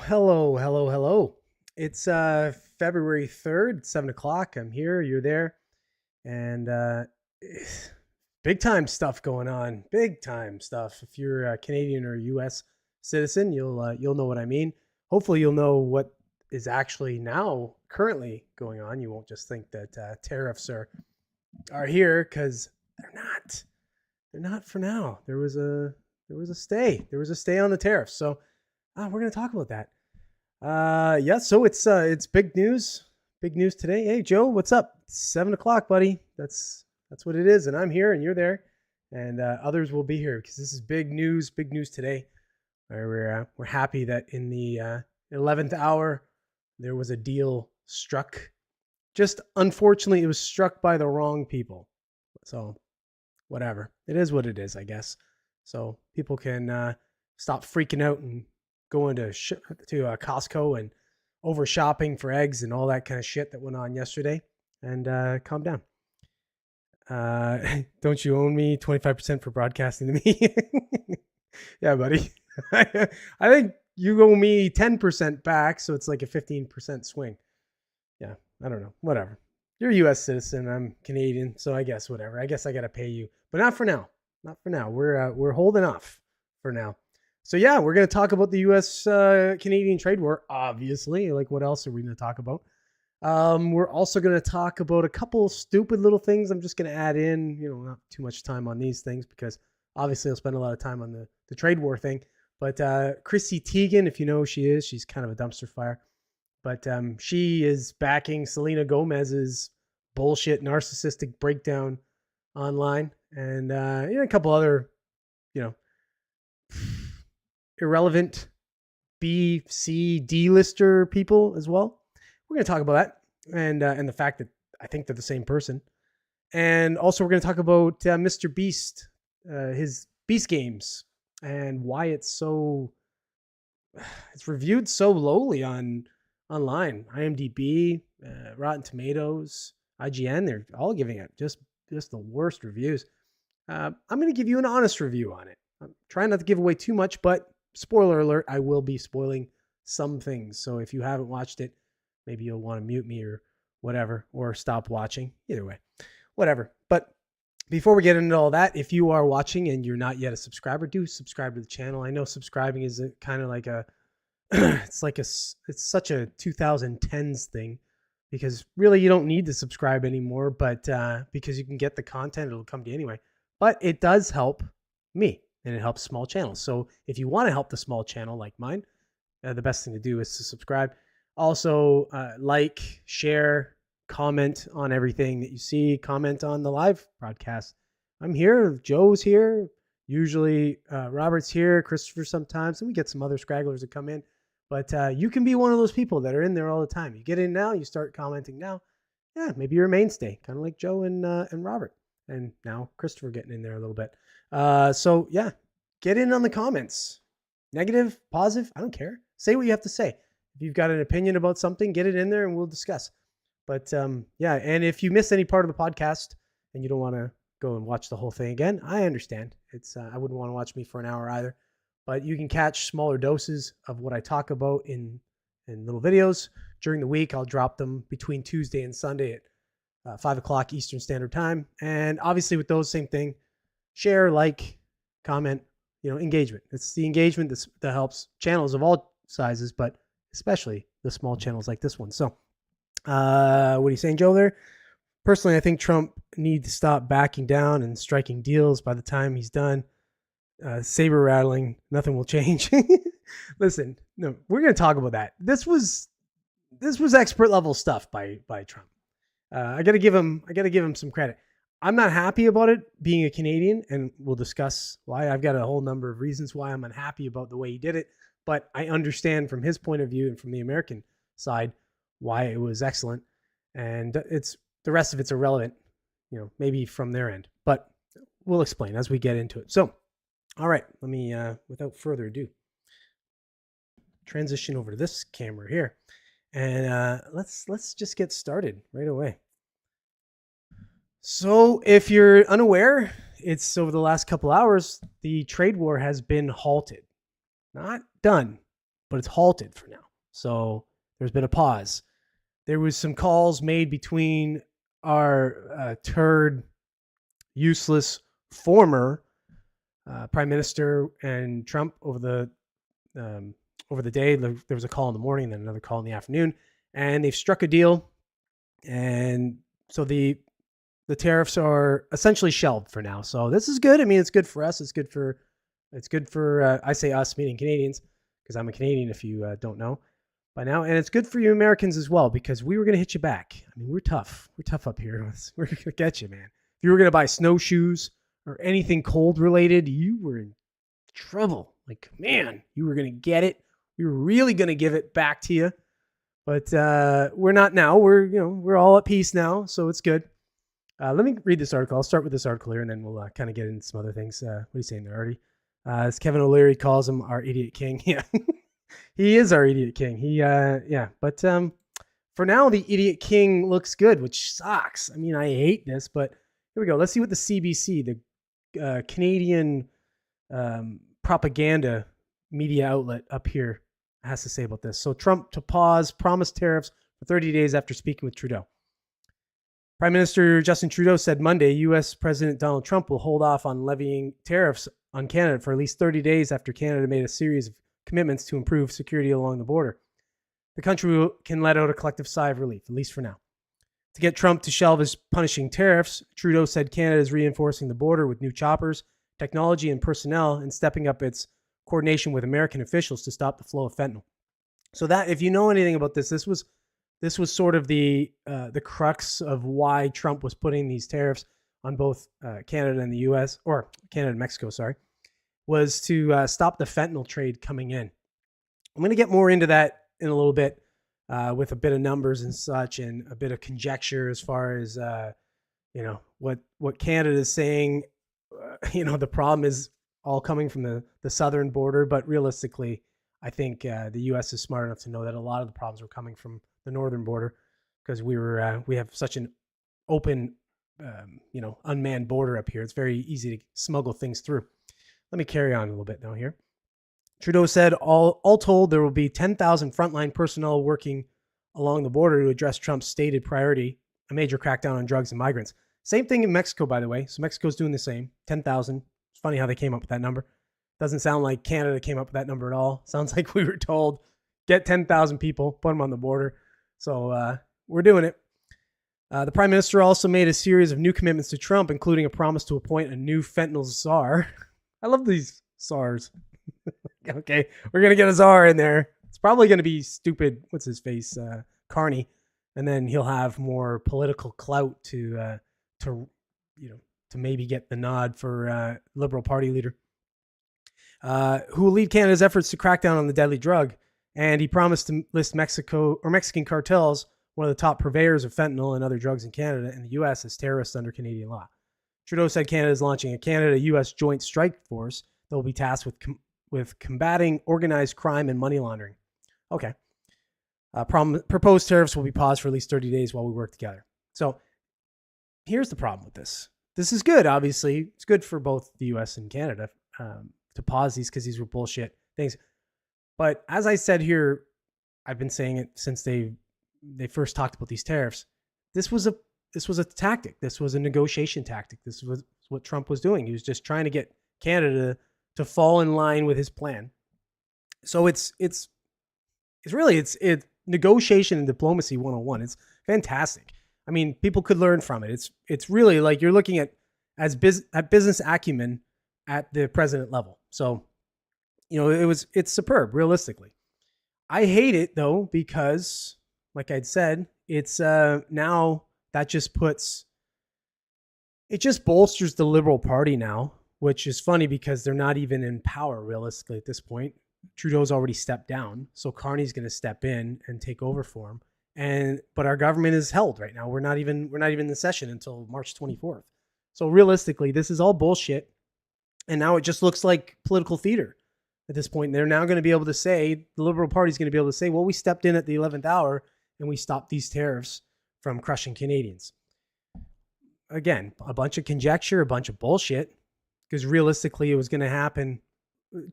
Hello. It's February 3rd, 7 o'clock. I'm here, you're there, and big time stuff going on. Big time stuff. If you're a Canadian or US citizen, you'll know what I mean. Hopefully, you'll know what is actually now currently going on. You won't just think that tariffs are here because they're not. They're not for now. There was a stay. There was a stay on the tariffs. So we're gonna talk about that. Yeah, so it's big news. Big news today. Hey Joe, what's up? It's 7 o'clock, buddy. That's what it is, and I'm here and you're there. And others will be here because this is big news today. We're happy that in the 11th hour there was a deal struck. Just unfortunately it was struck by the wrong people. So whatever. It is what it is, I guess. So people can stop freaking out and going to Costco and over shopping for eggs and all that kind of shit that went on yesterday, and calm down. Don't you own me 25% for broadcasting to me? Yeah, buddy. I think you owe me 10% back, so it's like a 15% swing. Yeah, I don't know. Whatever. You're a U.S. citizen. I'm Canadian, so I guess whatever. I guess I gotta pay you, but not for now. Not for now. We're holding off for now. So yeah, we're going to talk about the U.S. Canadian trade war, obviously. Like, what else are we going to talk about? We're also going to talk about a couple stupid little things. I'm just going to add in, not too much time on these things because obviously I'll spend a lot of time on the trade war thing. But Chrissy Teigen, if you know who she is, she's kind of a dumpster fire. But she is backing Selena Gomez's bullshit narcissistic breakdown online, and a couple other, irrelevant B, C, D lister people as well. We're going to talk about that and the fact that I think they're the same person. And also we're going to talk about Mr. Beast, his Beast Games, and why it's reviewed so lowly online. IMDb, Rotten Tomatoes, IGN, they're all giving it just the worst reviews. I'm going to give you an honest review on it. I'm trying not to give away too much, but spoiler alert, I will be spoiling some things. So if you haven't watched it, maybe you'll want to mute me or whatever, or stop watching. Either way, whatever. But before we get into all that, if you are watching and you're not yet a subscriber, do subscribe to the channel. I know subscribing is kind of like it's such a 2010s thing, because really you don't need to subscribe anymore, but because you can get the content, it'll come to you anyway. But it does help me, and it helps small channels. So if you want to help the small channel like mine, the best thing to do is to subscribe. Also, like, share, comment on everything that you see, comment on the live broadcast. I'm here. Joe's here. Usually Robert's here, Christopher sometimes, and we get some other scragglers that come in. But you can be one of those people that are in there all the time. You get in now, you start commenting now. Yeah, maybe you're a mainstay, kind of like Joe and Robert. And now Christopher getting in there a little bit. So yeah, get in on the comments. Negative, positive, I don't care. Say what you have to say. If you've got an opinion about something, get it in there and we'll discuss. But yeah, and if you miss any part of the podcast and you don't want to go and watch the whole thing again, I understand. It's I wouldn't want to watch me for an hour either. But you can catch smaller doses of what I talk about in little videos during the week. I'll drop them between Tuesday and Sunday at 5 o'clock Eastern Standard Time. And obviously with those, same thing. Share, like, comment, engagement. It's the engagement that helps channels of all sizes, but especially the small channels like this one. So what are you saying, Joe, there? Personally, I think Trump needs to stop backing down and striking deals. By the time he's done saber rattling, nothing will change. Listen, no, we're going to talk about that. This was expert level stuff by Trump. I got to give him some credit. I'm not happy about it being a Canadian, and we'll discuss why. I've got a whole number of reasons why I'm unhappy about the way he did it, but I understand from his point of view and from the American side why it was excellent, and the rest of it's irrelevant, maybe from their end, but we'll explain as we get into it. So, all right, let me, without further ado, transition over to this camera here, and let's just get started right away. So if you're unaware, it's over the last couple hours, the trade war has been halted. Not done, but it's halted for now. So there's been a pause. There was some calls made between our turd, useless former prime minister and Trump over the day. There was a call in the morning, then another call in the afternoon, and they've struck a deal. And so the tariffs are essentially shelved for now. So this is good. I mean, it's good for us. It's good for I say us, meaning Canadians, because I'm a Canadian if you don't know by now. And it's good for you Americans as well, because we were going to hit you back. I mean, we're tough. We're tough up here. We're going to get you, man. If you were going to buy snowshoes or anything cold related, you were in trouble. Like, man, you were going to get it. We were really going to give it back to you. But we're not now. We're all at peace now, so it's good. Let me read this article. I'll start with this article here, and then we'll kind of get into some other things. What are you saying there, Artie? As Kevin O'Leary calls him, our idiot king. Yeah, he is our idiot king. But for now, the idiot king looks good, which sucks. I mean, I hate this, but here we go. Let's see what the CBC, the Canadian propaganda media outlet up here, has to say about this. So Trump to pause promised tariffs for 30 days after speaking with Trudeau. Prime Minister Justin Trudeau said Monday U.S. President Donald Trump will hold off on levying tariffs on Canada for at least 30 days after Canada made a series of commitments to improve security along the border. The country can let out a collective sigh of relief, at least for now. To get Trump to shelve his punishing tariffs, Trudeau said Canada is reinforcing the border with new choppers, technology, and personnel, and stepping up its coordination with American officials to stop the flow of fentanyl. So that, if you know anything about this was sort of the crux of why Trump was putting these tariffs on both Canada and the U.S., or Canada and Mexico, sorry, was to stop the fentanyl trade coming in. I'm going to get more into that in a little bit with a bit of numbers and such, and a bit of conjecture as far as what Canada is saying. The problem is all coming from the southern border, but realistically, I think the U.S. is smart enough to know that a lot of the problems were coming from the northern border, because we have such an open, unmanned border up here. It's very easy to smuggle things through. Let me carry on a little bit now here. Trudeau said all told, there will be 10,000 frontline personnel working along the border to address Trump's stated priority, a major crackdown on drugs and migrants. Same thing in Mexico, by the way. So Mexico's doing the same, 10,000. It's funny how they came up with that number. Doesn't sound like Canada came up with that number at all. Sounds like we were told, get 10,000 people, put them on the border. So we're doing it. The prime minister also made a series of new commitments to Trump, including a promise to appoint a new fentanyl czar. I love these czars. Okay, we're going to get a czar in there. It's probably going to be stupid, what's his face, Carney. And then he'll have more political clout to maybe get the nod for Liberal Party leader. Who will lead Canada's efforts to crack down on the deadly drug. And he promised to list Mexican cartels, one of the top purveyors of fentanyl and other drugs in Canada and the U.S., as terrorists under Canadian law. Trudeau said Canada is launching a Canada-U.S. joint strike force that will be tasked with combating organized crime and money laundering. Okay. Proposed tariffs will be paused for at least 30 days while we work together. So here's the problem with this. This is good, obviously. It's good for both the U.S. and Canada to pause these, because these were bullshit things. But as I said here, I've been saying it since they first talked about these tariffs. This was a tactic. This was a negotiation tactic. This was what Trump was doing. He was just trying to get Canada to fall in line with his plan. So it's really negotiation and diplomacy 101. It's fantastic. I mean, people could learn from it. It's really like you're looking at business acumen at the president level. So, it's superb, realistically. I hate it though, because like I'd said, it's now that just bolsters the Liberal Party now, which is funny because they're not even in power realistically at this point. Trudeau's already stepped down, so Carney's going to step in and take over for him. But our government is held right now. We're not even in session until March 24th. So realistically, this is all bullshit. And now it just looks like political theater at this point. They're now going to be able to say, the Liberal Party is going to be able to say, well, we stepped in at the 11th hour and we stopped these tariffs from crushing Canadians. Again, a bunch of conjecture, a bunch of bullshit, because realistically it was going to happen.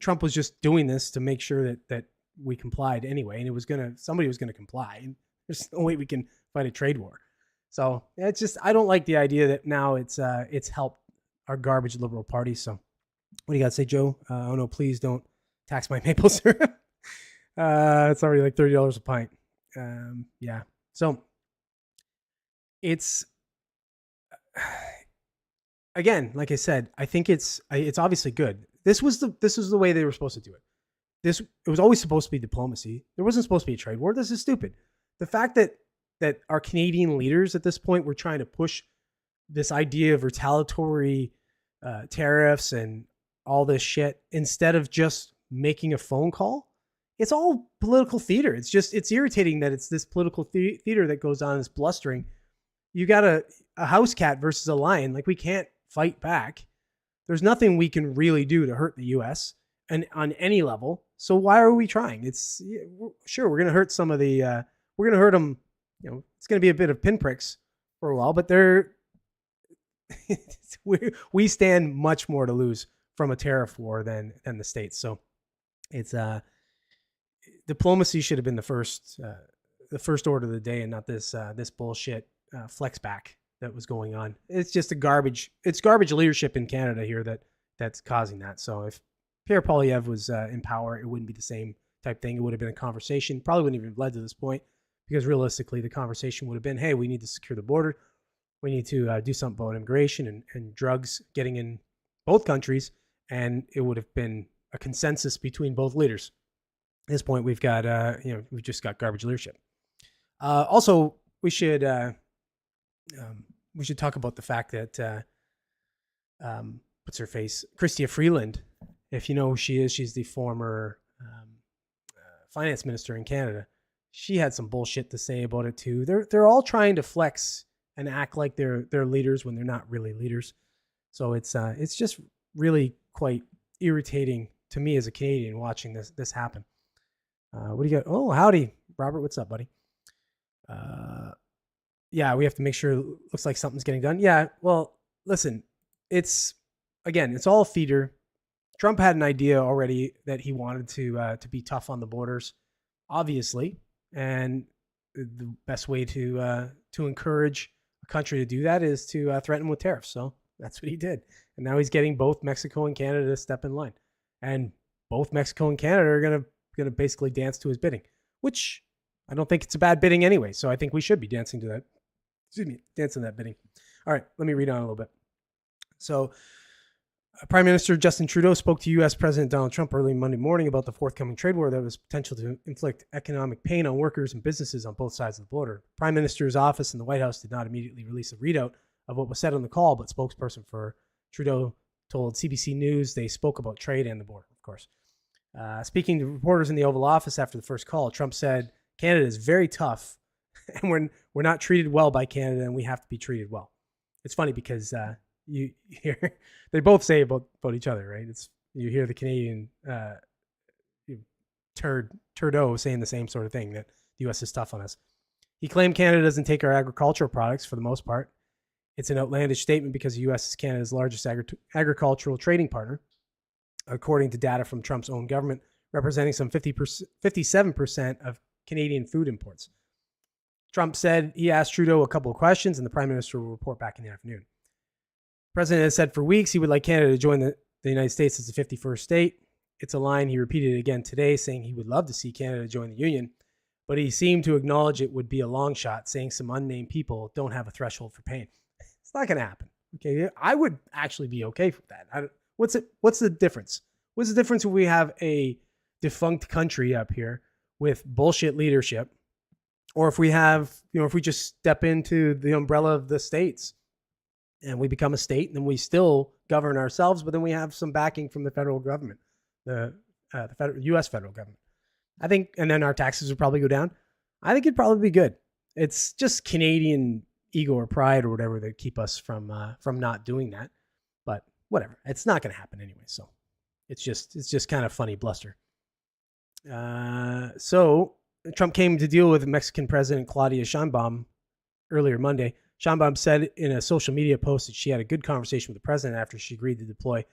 Trump was just doing this to make sure that we complied anyway, and somebody was gonna comply. And there's no way we can fight a trade war. So it's just, I don't like the idea that now it's helped our garbage liberal party. So what do you got to say, Joe? Oh no, please don't tax my maple syrup. It's already like $30 a pint. Yeah. So it's, again, like I said, I think it's obviously good. This was the way they were supposed to do it. It was always supposed to be diplomacy. There wasn't supposed to be a trade war. This is stupid. The fact that our Canadian leaders at this point were trying to push this idea of retaliatory tariffs and all this shit instead of just making a phone call. It's all political theater. It's irritating that it's this political theater that goes on, this blustering. You got a house cat versus a lion. Like, we can't fight back. There's nothing we can really do to hurt the U.S. and on any level. So why are we trying? Sure, we're going to hurt some of the, we're going to hurt them. You know, it's going to be a bit of pinpricks for a while, but we stand much more to lose from a tariff war than the States. So it's diplomacy should have been the first order of the day, and not this bullshit flex back that was going on. It's just garbage leadership in Canada here that's causing that. So if Pierre Poilievre was in power, it wouldn't be the same type thing. It would have been a conversation. Probably wouldn't even have led to this point, because realistically, the conversation would have been, hey, we need to secure the border. We need to do something about immigration and drugs getting in both countries. And it would have been a consensus between both leaders. At this point, we've got, we've just got garbage leadership. Also, we should talk about the fact that, what's her face? Chrystia Freeland, if you know who she is, she's the former finance minister in Canada. She had some bullshit to say about it too. They're all trying to flex and act like they're leaders when they're not really leaders. So it's just really quite irritating to me as a Canadian watching this happen. What do you got? Oh, howdy, Robert. What's up, buddy? Yeah, we have to make sure it looks like something's getting done. Yeah, well, listen, it's all theater. Trump had an idea already that he wanted to be tough on the borders, obviously. And the best way to encourage a country to do that is to threaten with tariffs. So that's what he did. And now he's getting both Mexico and Canada to step in line. And both Mexico and Canada are gonna basically dance to his bidding, which I don't think it's a bad bidding anyway. So I think we should be dancing to that. Dancing that bidding. All right, let me read on a little bit. So Prime Minister Justin Trudeau spoke to U.S. President Donald Trump early Monday morning about the forthcoming trade war that was potential to inflict economic pain on workers and businesses on both sides of the border. Prime Minister's office and the White House did not immediately release a readout of what was said on the call, but spokesperson for Trudeau told CBC News they spoke about trade and the border, of course. Speaking to reporters in the Oval Office after the first call, Trump said, Canada is very tough, and we're not treated well by Canada, and we have to be treated well. It's funny because you hear they both say about each other, right? You hear the Canadian Trudeau saying the same sort of thing, that the U.S. is tough on us. He claimed Canada doesn't take our agricultural products for the most part. It's an outlandish statement because the U.S. is Canada's largest agricultural trading partner, according to data from Trump's own government, representing some 57% of Canadian food imports. Trump said he asked Trudeau a couple of questions, and the Prime Minister will report back in the afternoon. The President has said for weeks he would like Canada to join the United States as the 51st state. It's a line he repeated again today, saying he would love to see Canada join the Union, but he seemed to acknowledge it would be a long shot, saying some unnamed people don't have a threshold for pain. It's not going to happen. Okay, I would actually be okay with that. What's the difference? What's the difference if we have a defunct country up here with bullshit leadership, or if we have, if we just step into the umbrella of the states and we become a state, and then we still govern ourselves, but then we have some backing from the federal government, the U.S. federal government. I think, and then our taxes would probably go down. I think it'd probably be good. It's just Canadian ego or pride or whatever that keep us from not doing that. But whatever, it's not going to happen anyway. So it's just kind of funny bluster. So Trump came to deal with Mexican President Claudia Sheinbaum earlier Monday. Sheinbaum said in a social media post that she had a good conversation with the president after she agreed to deploy,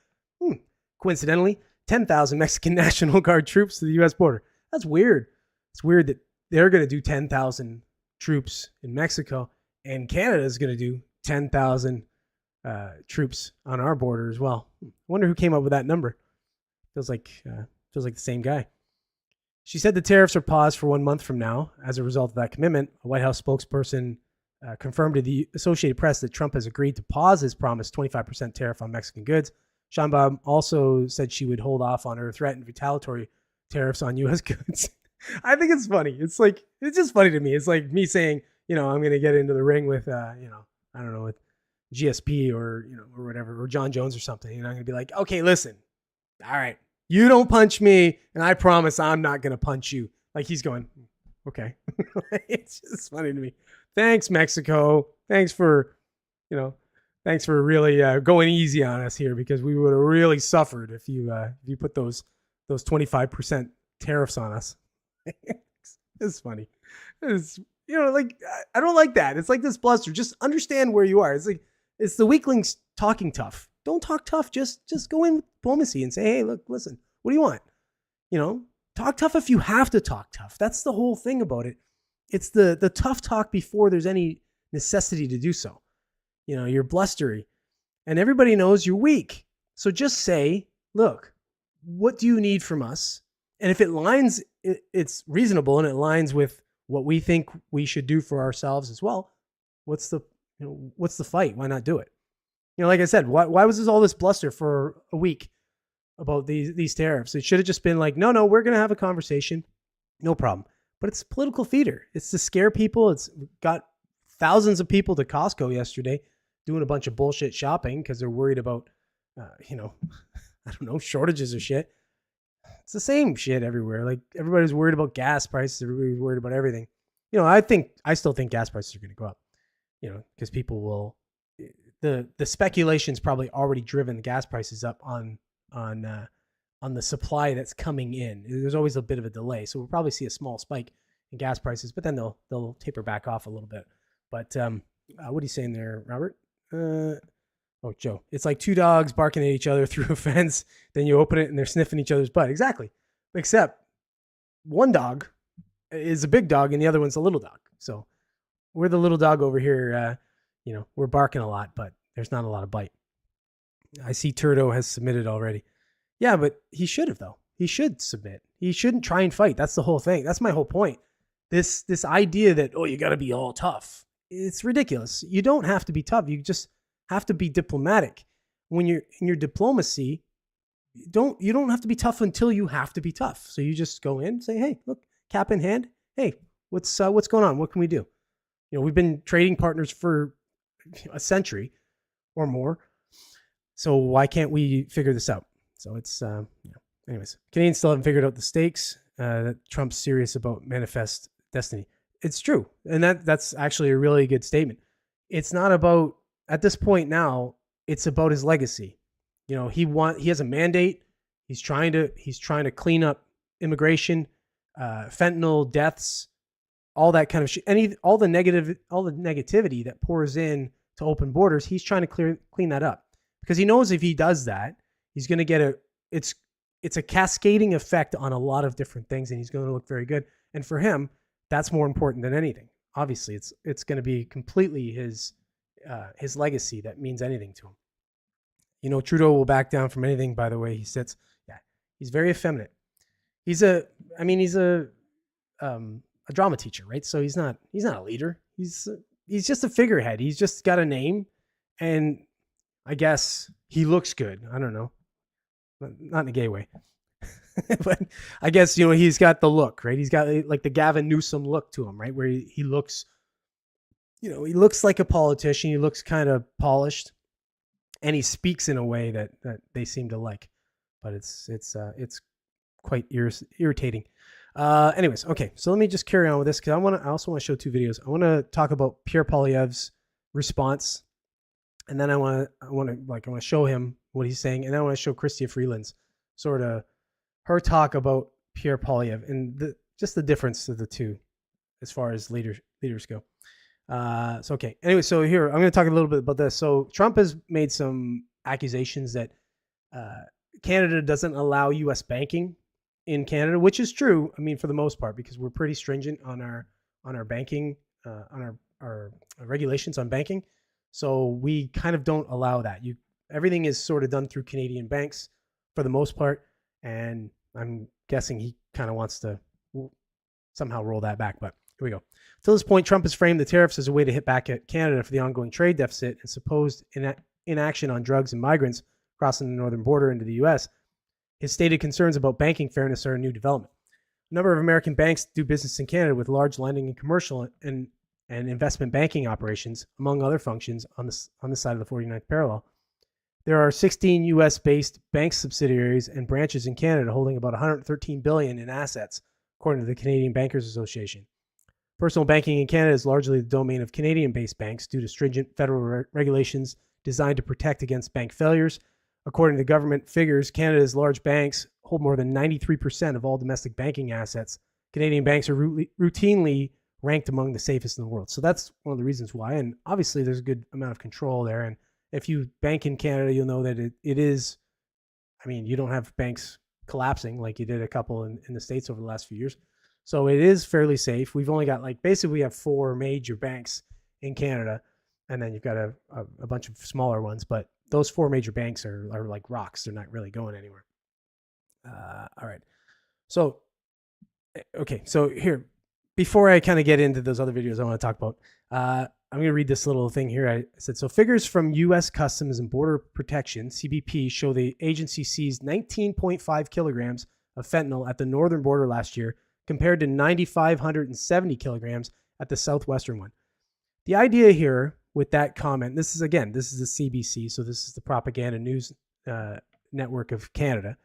coincidentally, 10,000 Mexican National Guard troops to the U.S. border. That's weird. It's weird that they're going to do 10,000 troops in Mexico, and Canada is going to do 10,000 troops on our border as well. I wonder who came up with that number. Feels like the same guy. She said the tariffs are paused for 1 month from now as a result of that commitment. A White House spokesperson confirmed to the Associated Press that Trump has agreed to pause his promised 25% tariff on Mexican goods. Sheinbaum also said she would hold off on her threatened retaliatory tariffs on U.S. goods. I think it's funny. It's just funny to me. It's like me saying, I'm going to get into the ring with, I don't know, with GSP or whatever, or John Jones or something. And I'm going to be like, okay, listen, all right, you don't punch me, and I promise I'm not going to punch you. Like he's going, okay. It's just funny to me. Thanks, Mexico. Thanks for really going easy on us here, because we would have really suffered if you put those 25% tariffs on us. It's funny. It's, I don't like that. It's like this bluster. Just understand where you are. It's like, it's the weaklings talking tough. Don't talk tough. Just go in with diplomacy and say, hey, look, listen, what do you want? Talk tough if you have to talk tough. That's the whole thing about it. It's the tough talk before there's any necessity to do so. You're blustery and everybody knows you're weak. So just say, look, what do you need from us? And if it's reasonable and it aligns with what we think we should do for ourselves as well, what's the fight? Why not do it? Like I said, why was all this bluster for a week about these tariffs? It should have just been like, no, we're going to have a conversation. No problem. But it's political theater. It's to scare people. It's got thousands of people to Costco yesterday doing a bunch of bullshit shopping because they're worried about, I don't know, shortages of shit. It's the same shit everywhere. Like everybody's worried about gas prices. Everybody's worried about everything. I still think gas prices are going to go up, because people will, the speculation's probably already driven the gas prices up on the supply that's coming in. There's always a bit of a delay. So we'll probably see a small spike in gas prices, but then they'll taper back off a little bit. But what are you saying there, Robert? Joe, it's like two dogs barking at each other through a fence. Then you open it and they're sniffing each other's butt. Exactly. Except one dog is a big dog and the other one's a little dog. So we're the little dog over here. We're barking a lot, but there's not a lot of bite. I see Turdo has submitted already. Yeah, but he should have, though. He should submit. He shouldn't try and fight. That's the whole thing. That's my whole point. This idea that, you got to be all tough. It's ridiculous. You don't have to be tough. You just have to be diplomatic. When you're in your diplomacy, you don't have to be tough until you have to be tough. So you just go in and say, hey, look, cap in hand. Hey, what's going on? What can we do? We've been trading partners for a century or more. So why can't we figure this out? So it's, anyways, Canadians still haven't figured out the stakes, that Trump's serious about manifest destiny. It's true. And that's actually a really good statement. It's not about, at this point now, it's about his legacy. He has a mandate. He's trying to clean up immigration, fentanyl deaths, all that kind of shit. All the negativity that pours in to open borders, he's trying to clean that up. Because he knows if he does that, he's going to get it's a cascading effect on a lot of different things, and he's going to look very good. And for him, that's more important than anything. Obviously, it's going to be completely his legacy that means anything to him. Trudeau will back down from anything. By the way, he sits. Yeah, he's very effeminate. He's a drama teacher, right? So he's not a leader. He's just a figurehead. He's just got a name, and I guess he looks good. I don't know. Not in a gay way. But I guess, he's got the look, right? He's got like the Gavin Newsom look to him, right? Where he looks, he looks like a politician. He looks kind of polished, and he speaks in a way that they seem to like. But it's quite irritating. Anyways, okay. So let me just carry on with this, because I also want to show two videos. I want to talk about Pierre Poilievre's response. And then I want to show him what he's saying, and then I want to show Chrystia Freeland's sort of her talk about Pierre Poilievre and just the difference of the two as far as leaders go. So okay. Anyway, so here I'm going to talk a little bit about this. So Trump has made some accusations that Canada doesn't allow U.S. banking in Canada, which is true. I mean, for the most part, because we're pretty stringent on our banking, on our regulations on banking. So we kind of don't allow that. Everything is sort of done through Canadian banks for the most part, and I'm guessing he kind of wants to somehow roll that back. But here we go. Till this point, Trump has framed the tariffs as a way to hit back at Canada for the ongoing trade deficit and supposed inaction on drugs and migrants crossing the northern border into the U.S. His stated concerns about banking fairness are a new development. A number of American banks do business in Canada with large lending and commercial and investment banking operations, among other functions, on the side of the 49th parallel. There are 16 U.S.-based bank subsidiaries and branches in Canada holding about $113 billion in assets, according to the Canadian Bankers Association. Personal banking in Canada is largely the domain of Canadian-based banks due to stringent federal regulations designed to protect against bank failures. According to government figures, Canada's large banks hold more than 93% of all domestic banking assets. Canadian banks are routinely ranked among the safest in the world. So that's one of the reasons why. And obviously, there's a good amount of control there. And if you bank in Canada, you'll know that it is, I mean, you don't have banks collapsing like you did a couple in the States over the last few years. So it is fairly safe. We've only got basically we have 4 major banks in Canada, and then you've got a bunch of smaller ones. But those 4 major banks are like rocks. They're not really going anywhere. All right. So, okay. So here, before I kind of get into those other videos I want to talk about, I'm going to read this little thing here. I said, so figures from U.S. Customs and Border Protection, CBP, show the agency seized 19.5 kilograms of fentanyl at the northern border last year, compared to 9,570 kilograms at the southwestern one. The idea here with that comment, this is the CBC, so this is the Propaganda News Network of Canada.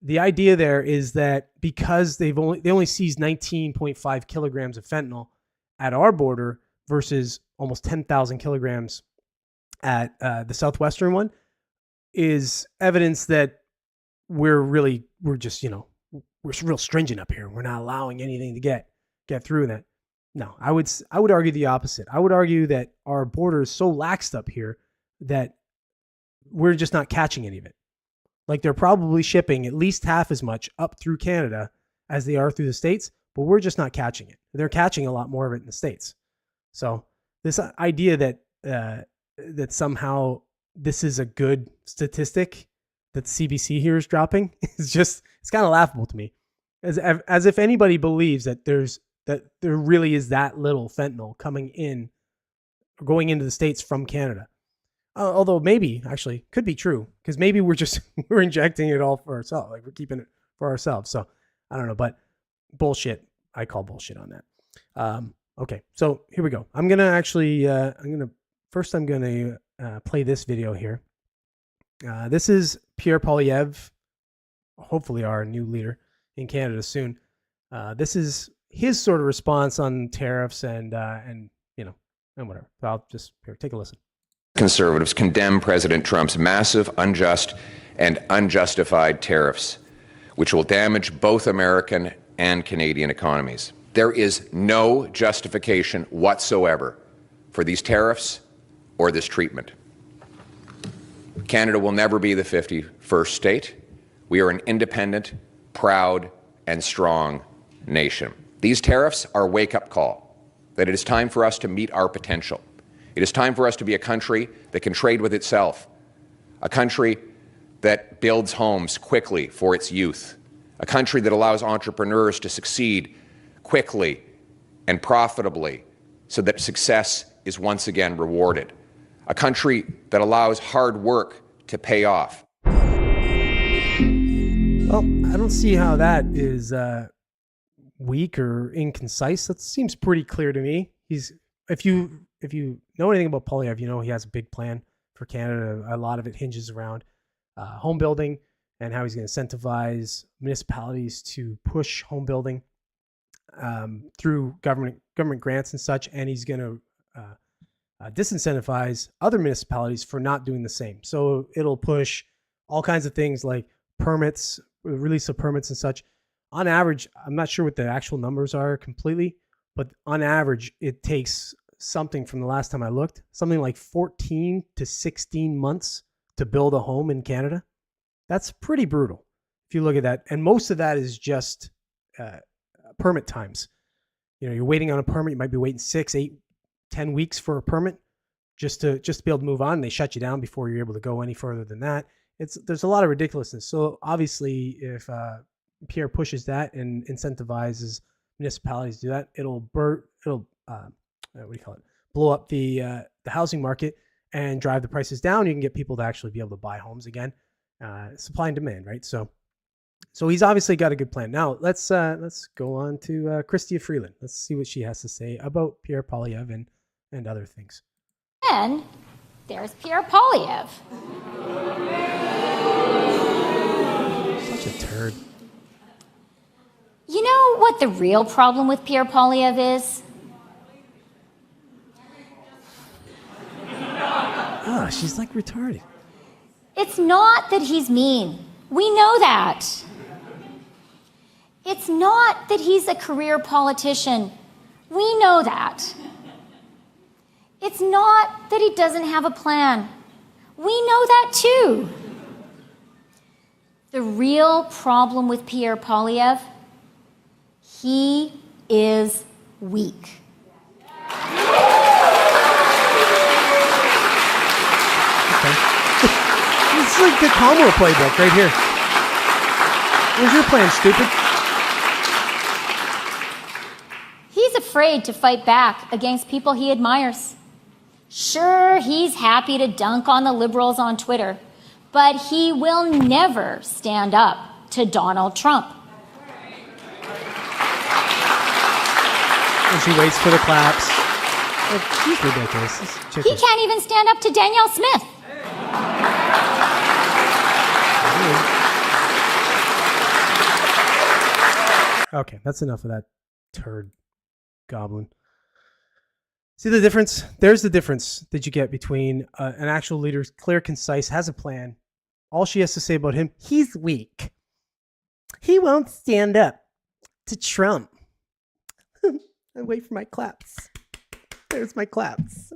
The idea there is that because they only seized 19.5 kilograms of fentanyl at our border versus almost 10,000 kilograms at the southwestern one, is evidence that we're just, we're real stringent up here. We're not allowing anything to get through that. No, I would argue the opposite. I would argue that our border is so laxed up here that we're just not catching any of it. Like, they're probably shipping at least half as much up through Canada as they are through the States, but we're just not catching it. They're catching a lot more of it in the States. So this idea that somehow this is a good statistic that the CBC here is dropping is just, it's kind of laughable to me. As if anybody believes that there really is that little fentanyl going into the States from Canada. Although maybe actually could be true, because maybe we're injecting it all for ourselves. Like, we're keeping it for ourselves. So I don't know, but bullshit. I call bullshit on that. Okay. So here we go. I'm going to play this video here. This is Pierre Poilievre, hopefully our new leader in Canada soon. This is his sort of response on tariffs and whatever. I'll just take a listen. Conservatives condemn President Trump's massive, unjust, and unjustified tariffs, which will damage both American and Canadian economies. There is no justification whatsoever for these tariffs or this treatment. Canada will never be the 51st state. We are an independent, proud, and strong nation. These tariffs are a wake-up call that it is time for us to meet our potential. It is time for us to be a country that can trade with itself, a country that builds homes quickly for its youth, a country that allows entrepreneurs to succeed quickly and profitably so that success is once again rewarded, a country that allows hard work to pay off. Well, I don't see how that is weak or inconcise. That seems pretty clear to me. If you know anything about Poilievre, you know he has a big plan for Canada. A lot of it hinges around home building and how he's going to incentivize municipalities to push home building through government grants and such, and he's going to disincentivize other municipalities for not doing the same. So it'll push all kinds of things like permits, release of permits and such. On average, I'm not sure what the actual numbers are completely, but on average, it takes something, from the last time I looked, something like 14 to 16 months to build a home in Canada. That's pretty brutal. If you look at that, and most of that is just permit times. You're waiting on a permit. You might be waiting 6, 8, 10 weeks for a permit just to be able to move on. They shut you down before you're able to go any further than that. There's a lot of ridiculousness. So obviously, if Pierre pushes that and incentivizes municipalities to do that, it'll what do you call it? Blow up the housing market and drive the prices down. You can get people to actually be able to buy homes again. Supply and demand, right? So he's obviously got a good plan. Now let's go on to Chrystia Freeland. Let's see what she has to say about Pierre Poilievre and other things. Then there's Pierre Poilievre. Such a turd. You know what the real problem with Pierre Poilievre is? Oh, she's like retarded. It's not that he's mean. We know that. It's not that he's a career politician. We know that. It's not that he doesn't have a plan. We know that too. The real problem with Pierre Poilievre, he is weak. It's like the Kamala playbook right here. Where's your plan, stupid? He's afraid to fight back against people he admires. Sure, he's happy to dunk on the liberals on Twitter, but he will never stand up to Donald Trump. And she waits for the claps. Oh, she's ridiculous. He can't even stand up to Danielle Smith. Okay, that's enough of that turd goblin. See the difference? There's the difference that you get between an actual leader, clear, concise, has a plan. All she has to say about him, he's weak. He won't stand up to Trump. I wait for my claps. There's my claps.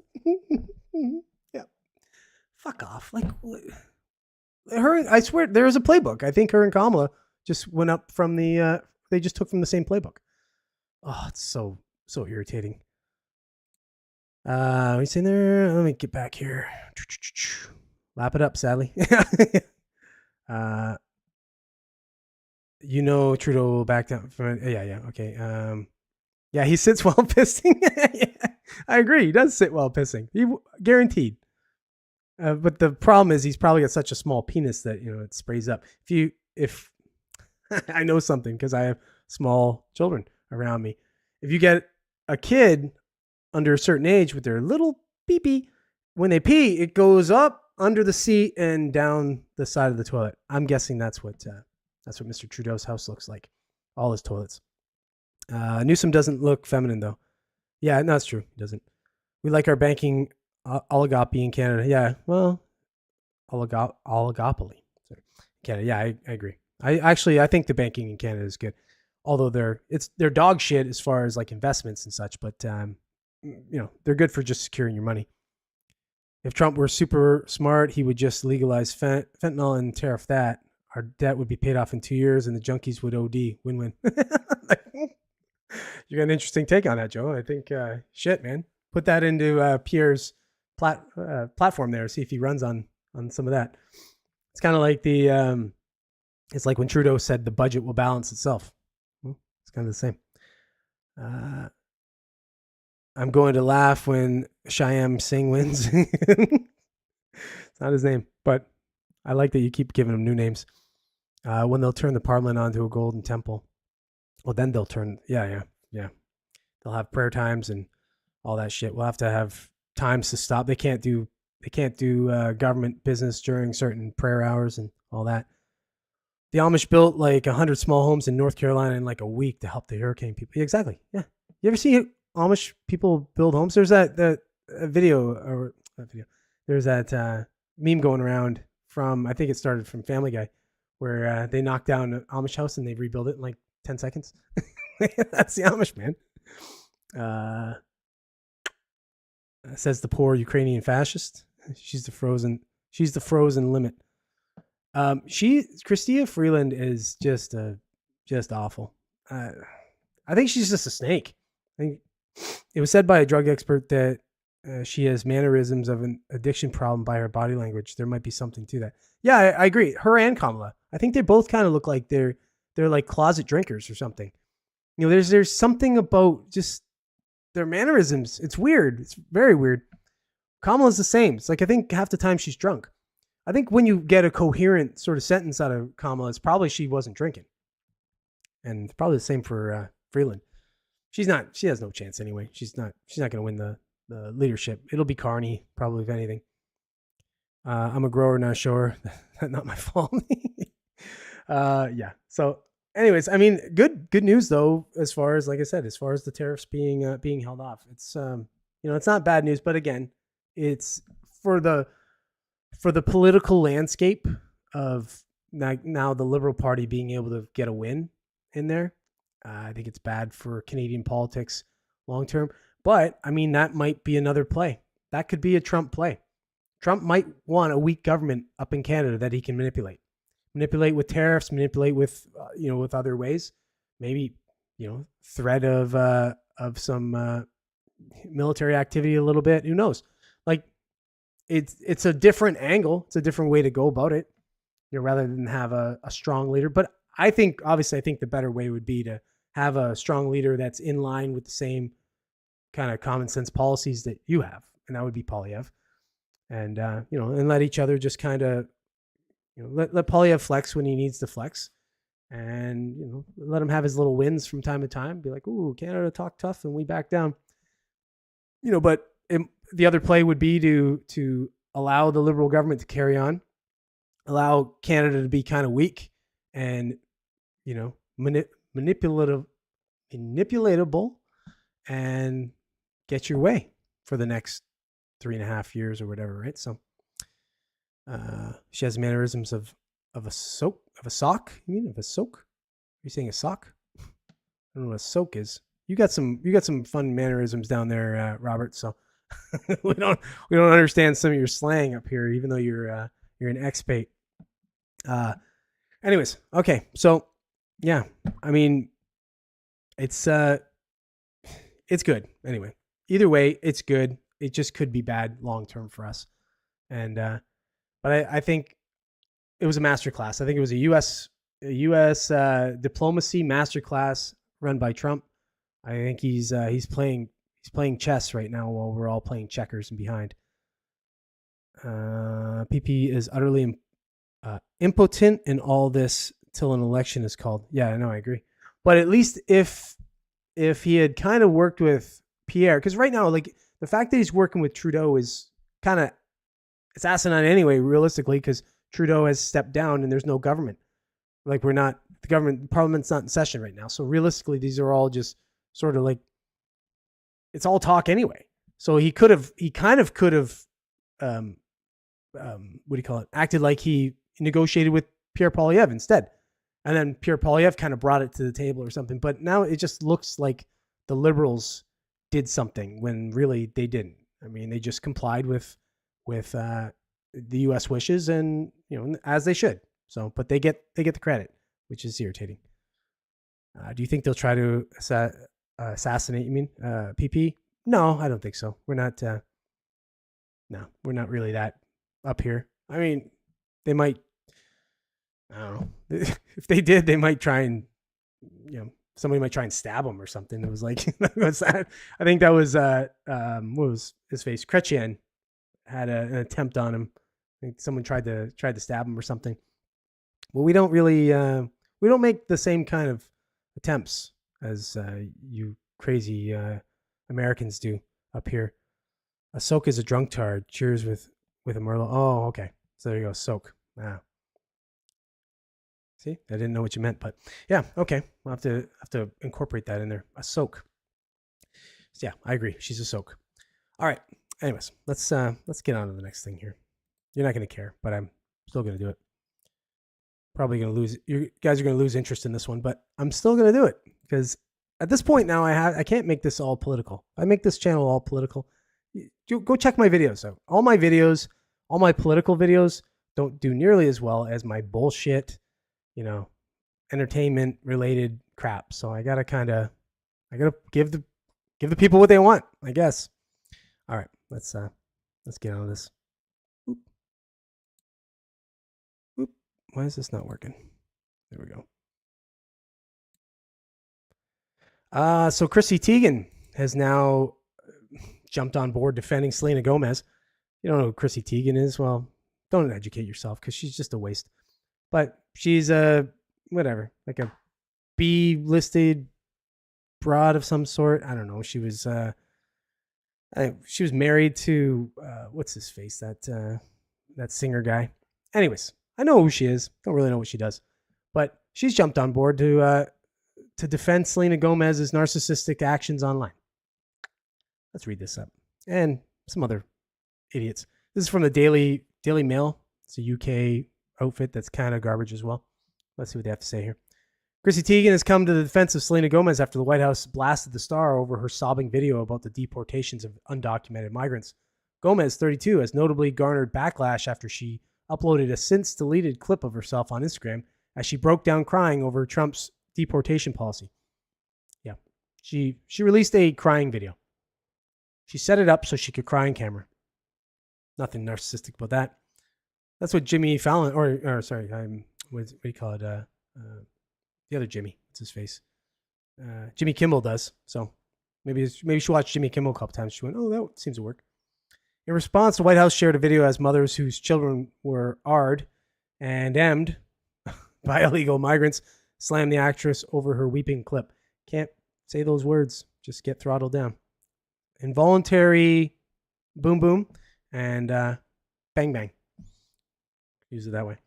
Yeah. Fuck off. Like, her, I swear, there is a playbook. I think her and Kamala just went up from the, they just took from the same playbook. Oh, it's so irritating. We sitting there. Let me get back here. Lap it up, sadly. Trudeau will back down from it. Yeah, okay. Yeah, he sits while pissing. Yeah, I agree. He does sit while pissing. He guaranteed. But the problem is he's probably got such a small penis that it sprays up. If I know something because I have small children around me. If you get a kid under a certain age with their little pee-pee, when they pee, it goes up under the seat and down the side of the toilet. I'm guessing that's what Mr. Trudeau's house looks like. All his toilets. Newsom doesn't look feminine though. Yeah, no, that's true. He doesn't. We like our banking oligopoly in Canada. Yeah, well, oligopoly. Sorry. Canada. Yeah, I agree. I think the banking in Canada is good. Although they're dog shit as far as like investments and such, but they're good for just securing your money. If Trump were super smart, he would just legalize fentanyl and tariff that. Our debt would be paid off in 2 years, and the junkies would OD. Win-win. You got an interesting take on that, Joe. I think shit, man. Put that into Pierre's platform there. See if he runs on some of that. It's kind of like it's like when Trudeau said the budget will balance itself. Well, it's kind of the same. I'm going to laugh when Shyam Singh wins. It's not his name, but I like that you keep giving him new names. When they'll turn the parliament onto a golden temple. Well, then they'll turn, yeah. They'll have prayer times and all that shit. We'll have to have times to stop. They can't do government business during certain prayer hours and all that. The Amish built like 100 small homes in North Carolina in like a week to help the hurricane people. Yeah, exactly. Yeah. You ever see Amish people build homes? There's that video, or not video. There's that meme going around from, I think it started from Family Guy, where they knock down an Amish house and they rebuild it in like 10 seconds. That's the Amish, man. Says the poor Ukrainian fascist. She's the frozen limit. Chrystia Freeland is just awful. I think she's just a snake. I think it was said by a drug expert that she has mannerisms of an addiction problem by her body language. There might be something to that. Yeah, I agree. Her and Kamala. I think they both kind of look like they're like closet drinkers or something. You know, there's something about just their mannerisms. It's weird. It's very weird. Kamala's the same. It's like I think half the time she's drunk. I think when you get a coherent sort of sentence out of Kamala, it's probably she wasn't drinking. And it's probably the same for Freeland. She has no chance anyway. She's not going to win the leadership. It'll be Carney, probably, if anything. I'm a grower, not a shower. Not my fault. Yeah. So anyways, I mean, good news though, as far as, like I said, as far as the tariffs being held off. It's it's not bad news, but again, it's for the political landscape of now the Liberal Party being able to get a win in there. I think it's bad for Canadian politics long term. But, I mean, that might be another play. That could be a Trump play. Trump might want a weak government up in Canada that he can manipulate. Manipulate with tariffs, manipulate with, with other ways. Maybe, threat of some military activity a little bit. Who knows? Like, it's a different angle. It's a different way to go about it, rather than have a strong leader. But I think the better way would be to have a strong leader that's in line with the same kind of common sense policies that you have, and that would be Poilievre. And and let each other just kind of let Poilievre flex when he needs to flex, and let him have his little wins from time to time. Be like, ooh, Canada talk tough, and we back down. But the other play would be to allow the Liberal government to carry on, allow Canada to be kind of weak, and manipulatable, and get your way for the next 3.5 years or whatever, right? So she has mannerisms of a soak. You mean of a soak? Are you saying a sock? I don't know what a soak is. You got some fun mannerisms down there, Robert. So we don't understand some of your slang up here, even though you're an expat. Anyways, okay. So yeah, I mean, it's good. Anyway, either way, it's good. It just could be bad long term for us. And but I think it was a masterclass. I think it was a U.S. Diplomacy masterclass run by Trump. I think he's playing chess right now while we're all playing checkers and behind. PP is utterly impotent in all this till an election is called. Yeah, I know, I agree. But at least if he had kind of worked with Pierre, because right now, like, the fact that he's working with Trudeau is kind of, it's asinine anyway, realistically, because Trudeau has stepped down and there's no government. Like, the parliament's not in session right now. So realistically, these are all just sort of like, it's all talk anyway. So he kind of could have, acted like he negotiated with Pierre Poilievre instead. And then Pierre Poilievre kind of brought it to the table or something. But now it just looks like the Liberals did something when really they didn't. I mean, they just complied with the U.S. wishes, and as they should. So, but they get the credit, which is irritating. Do you think they'll try to assassinate? You mean PP? No, I don't think so. We're not. No, we're not really that up here. I mean, they might. I don't know. If they did, they might try and, somebody might try and stab him or something. It was like, I think that was, what was his face? Chrétien had an attempt on him. I think someone tried to stab him or something. Well, we don't really, we don't make the same kind of attempts as you crazy Americans do up here. A soak is a drunk tard. Cheers with a Merlot. Oh, okay. So there you go. Soak. Wow. See, I didn't know what you meant, but yeah, okay. We'll have to incorporate that in there. A soak. So yeah, I agree. She's a soak. All right. Anyways, let's get on to the next thing here. You're not going to care, but I'm still going to do it. Probably going to lose. You guys are going to lose interest in this one, but I'm still going to do it because at this point now I can't make this all political. I make this channel all political. Go check my videos out. All my videos, all my political videos, don't do nearly as well as my bullshit, entertainment related crap. So I gotta give the people what they want, I guess. All right, let's get on this. Oop. Oop. Why is this not working? There we go. So Chrissy Teigen has now jumped on board defending Selena Gomez. You don't know who Chrissy Teigen is? Well, don't educate yourself because she's just a waste. But she's whatever, like a B-listed broad of some sort. I don't know. She was married to what's his face, that singer guy. Anyways, I know who she is. Don't really know what she does, but she's jumped on board to defend Selena Gomez's narcissistic actions online. Let's read this up. And some other idiots. This is from the Daily Mail. It's a UK outfit that's kind of garbage as well. Let's see what they have to say here. Chrissy Teigen has come to the defense of Selena Gomez after the White House blasted the star over her sobbing video about the deportations of undocumented migrants. Gomez, 32, has notably garnered backlash after she uploaded a since-deleted clip of herself on Instagram as she broke down crying over Trump's deportation policy. Yeah, she released a crying video. She set it up so she could cry on camera. Nothing narcissistic about that. That's what Jimmy Fallon, or sorry, what do you call it? The other Jimmy, what's his face? Jimmy Kimmel does. So maybe she watched Jimmy Kimmel a couple times. She went, oh, that seems to work. In response, the White House shared a video as mothers whose children were AR'd and M'd by illegal migrants slammed the actress over her weeping clip. Can't say those words. Just get throttled down. Involuntary boom boom and bang bang. Use it that way.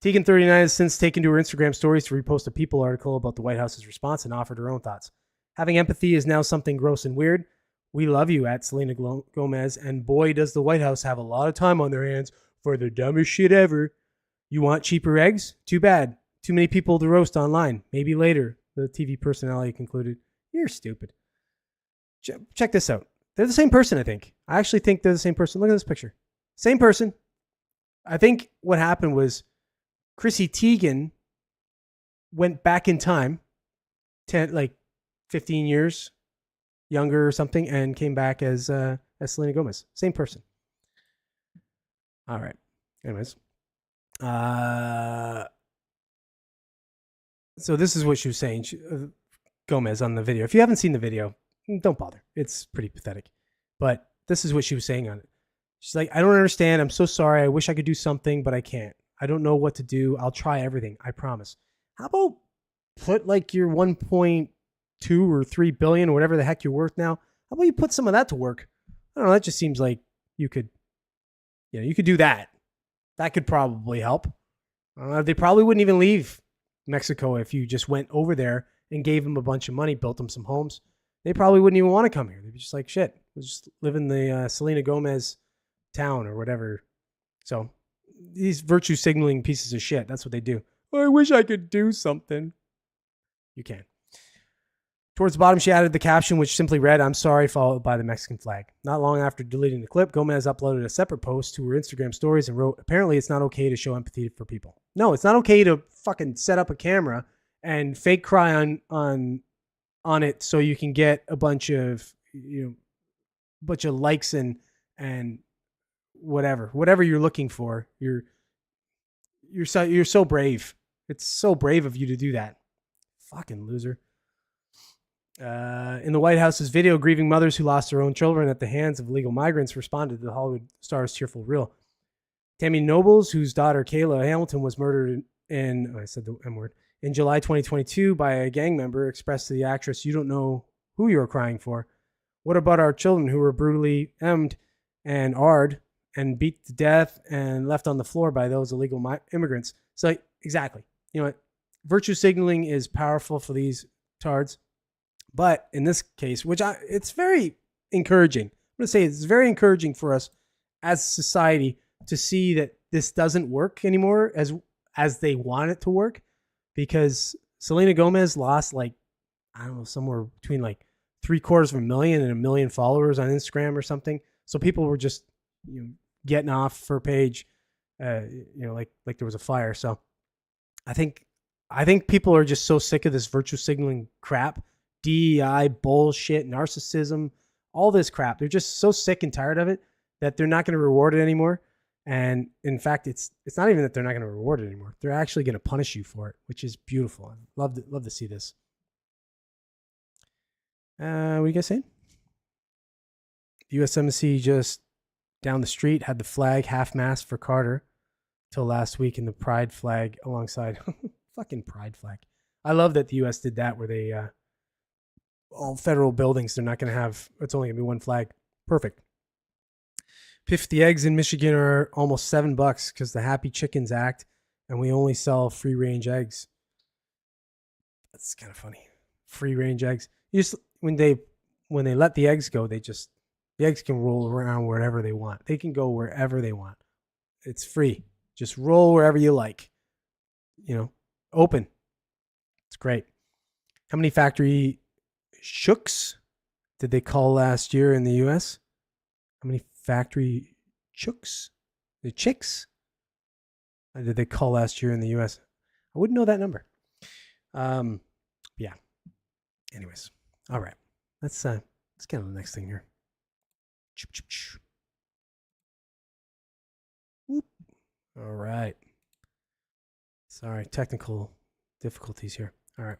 Teigen, 39, has since taken to her Instagram stories to repost a People article about the White House's response and offered her own thoughts. Having empathy is now something gross and weird. We love you at Selena Gomez, and boy, does the White House have a lot of time on their hands for the dumbest shit ever. You want cheaper eggs? Too bad. Too many people to roast online. Maybe later, the TV personality concluded. You're stupid. Check this out. They're the same person, I think. I actually think they're the same person. Look at this picture. Same person. I think what happened was Chrissy Teigen went back in time, 15 years younger or something, and came back as Selena Gomez. Same person. All right. Anyways. So this is what she was saying, Gomez, on the video. If you haven't seen the video, don't bother. It's pretty pathetic. But this is what she was saying on it. She's like, I don't understand. I'm so sorry. I wish I could do something, but I can't. I don't know what to do. I'll try everything. I promise. How about put like your 1.2 or 3 billion or whatever the heck you're worth now? How about you put some of that to work? I don't know. That just seems like you could do that. That could probably help. They probably wouldn't even leave Mexico if you just went over there and gave them a bunch of money, built them some homes. They probably wouldn't even want to come here. They'd be just like, shit, we'll just live in the Selena Gomez town or whatever. So these virtue signaling pieces of shit, that's what they do. I wish I could do something. You can. Towards the bottom, she added the caption, which simply read, I'm sorry, followed by the Mexican flag. Not long after deleting the clip, Gomez uploaded a separate post to her Instagram stories and wrote, apparently it's not okay to show empathy for people. No, it's not okay to fucking set up a camera and fake cry on it so you can get a bunch of likes and whatever you're looking for. You're so brave. It's so brave of you to do that. Fucking loser. In the White House's video, grieving mothers who lost their own children at the hands of illegal migrants responded to the Hollywood star's tearful reel. Tammy Nobles, whose daughter Kayla Hamilton was murdered in July 2022 by a gang member, expressed to the actress, you don't know who you're crying for. What about our children who were brutally M'd and R'd and beat to death and left on the floor by those illegal immigrants? So exactly. You know what? Virtue signaling is powerful for these tards. But in this case, it's very encouraging. I'm going to say it's very encouraging for us as a society to see that this doesn't work anymore as they want it to work, because Selena Gomez lost somewhere between 750,000 and 1 million followers on Instagram or something. So people were just getting off her page like there was a fire. So I think people are just so sick of this virtue signaling crap, DEI bullshit, narcissism, all this crap. They're just so sick and tired of it that they're not going to reward it anymore. And in fact, it's not even that they're not going to reward it anymore. They're actually going to punish you for it, which is beautiful. I love to see this. What are you guys saying? The U.S. Embassy just down the street had the flag half-mast for Carter till last week, and the pride flag alongside. Fucking pride flag. I love that the U.S. did that, where they all federal buildings, they're not going to have. It's only going to be one flag. Perfect. 50 eggs in Michigan are almost $7 because the Happy Chickens Act, and we only sell free-range eggs. That's kind of funny. Free-range eggs. When they let the eggs go, the eggs can roll around wherever they want. They can go wherever they want. It's free. Just roll wherever you like. Open. It's great. How many factory chooks did they call last year in the U.S.? How many factory chooks? The chicks? Did they call last year in the U.S.? I wouldn't know that number. Yeah. Anyways. All right. Let's get on the next thing here. Whoop. All right. Sorry, technical difficulties here. All right.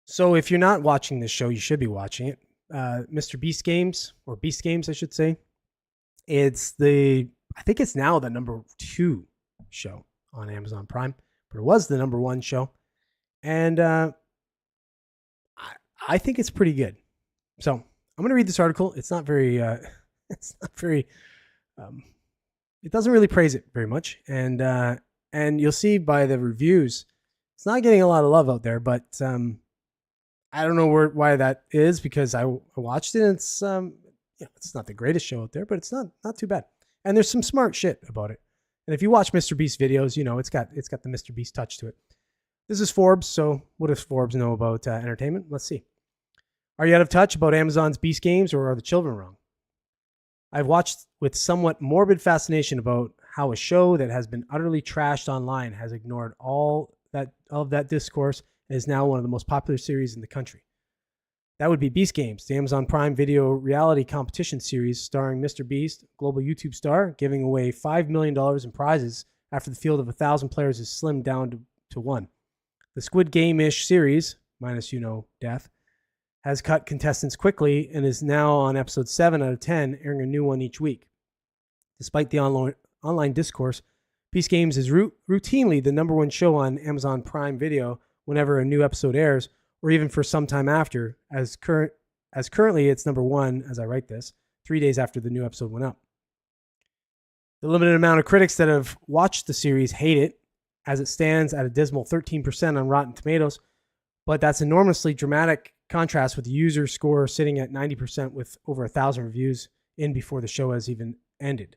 So if you're not watching this show, you should be watching it. Mr. Beast Games, or Beast Games, I should say. I think it's now the number 2 show on Amazon Prime, but it was the number 1 show. And I think it's pretty good. So I'm going to read this article. It's not very, it doesn't really praise it very much. And you'll see by the reviews, it's not getting a lot of love out there, but I don't know why that is, because I watched it and it's not the greatest show out there, but it's not too bad. And there's some smart shit about it. And if you watch Mr. Beast videos, it's got the Mr. Beast touch to it. This is Forbes, so what does Forbes know about entertainment? Let's see. Are you out of touch about Amazon's Beast Games, or are the children wrong? I've watched with somewhat morbid fascination about how a show that has been utterly trashed online has ignored all of that discourse and is now one of the most popular series in the country. That would be Beast Games, the Amazon Prime Video reality competition series starring Mr. Beast, global YouTube star, giving away $5 million in prizes after the field of 1,000 players is slimmed down to one. The Squid Game-ish series, minus death, has cut contestants quickly and is now on episode 7 out of 10, airing a new one each week. Despite the online discourse, Beast Games is routinely the number 1 show on Amazon Prime Video whenever a new episode airs, or even for some time after, as currently it's number 1, as I write this, 3 days after the new episode went up. The limited amount of critics that have watched the series hate it, as it stands at a dismal 13% on Rotten Tomatoes, but that's enormously dramatic contrast with the user score sitting at 90% with over 1,000 reviews in before the show has even ended.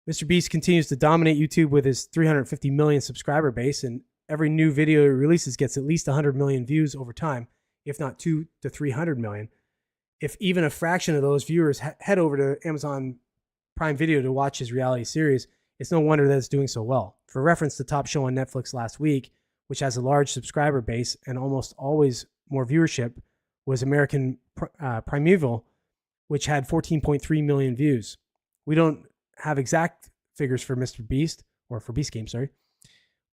Mr. Beast continues to dominate YouTube with his 350 million subscriber base, and every new video he releases gets at least 100 million views over time, if not 200 to 300 million. If even a fraction of those viewers head over to Amazon Prime Video to watch his reality series, it's no wonder that it's doing so well. For reference, the top show on Netflix last week, which has a large subscriber base and almost always more viewership, was American Primeval, which had 14.3 million views. We don't have exact figures for Mr. Beast, or for Beast Game, sorry.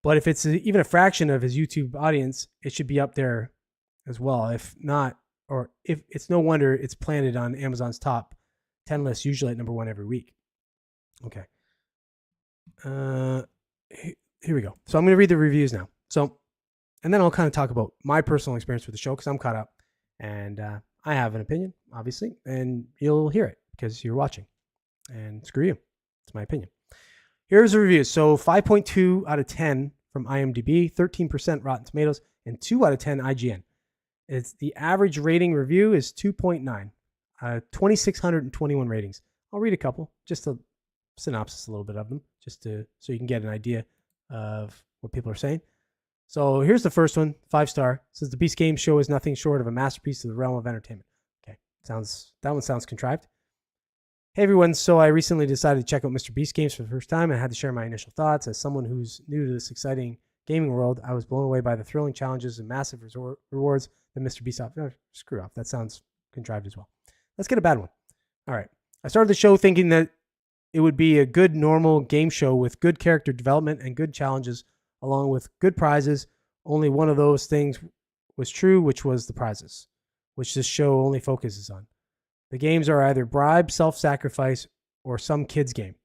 But if it's even a fraction of his YouTube audience, it should be up there as well. If not, or if it's no wonder it's planted on Amazon's top 10 list, usually at number 1 every week. Okay. Here we go. So I'm going to read the reviews now. And then I'll kind of talk about my personal experience with the show, because I'm caught up and I have an opinion, obviously, and you'll hear it because you're watching. And screw you. It's my opinion. Here's the reviews. So 5.2 out of 10 from IMDb, 13% Rotten Tomatoes, and 2 out of 10 IGN. It's the average rating review is 2.9, 2,621 ratings. I'll read a couple, just a synopsis, a little bit of them, so you can get an idea of what people are saying. So here's the first one, 5-star. It says the Beast Game show is nothing short of a masterpiece of the realm of entertainment. Okay, that one sounds contrived. Hey everyone, so I recently decided to check out Mr. Beast games for the first time and had to share my initial thoughts. As someone who's new to this exciting gaming world, I was blown away by the thrilling challenges and massive rewards that Mr. Beast offers. Screw off, that sounds contrived as well. Let's get a bad one. All right. I started the show thinking that it would be a good, normal game show with good character development and good challenges, along with good prizes. Only one of those things was true, which was the prizes, which this show only focuses on. The games are either bribe, self-sacrifice, or some kid's game.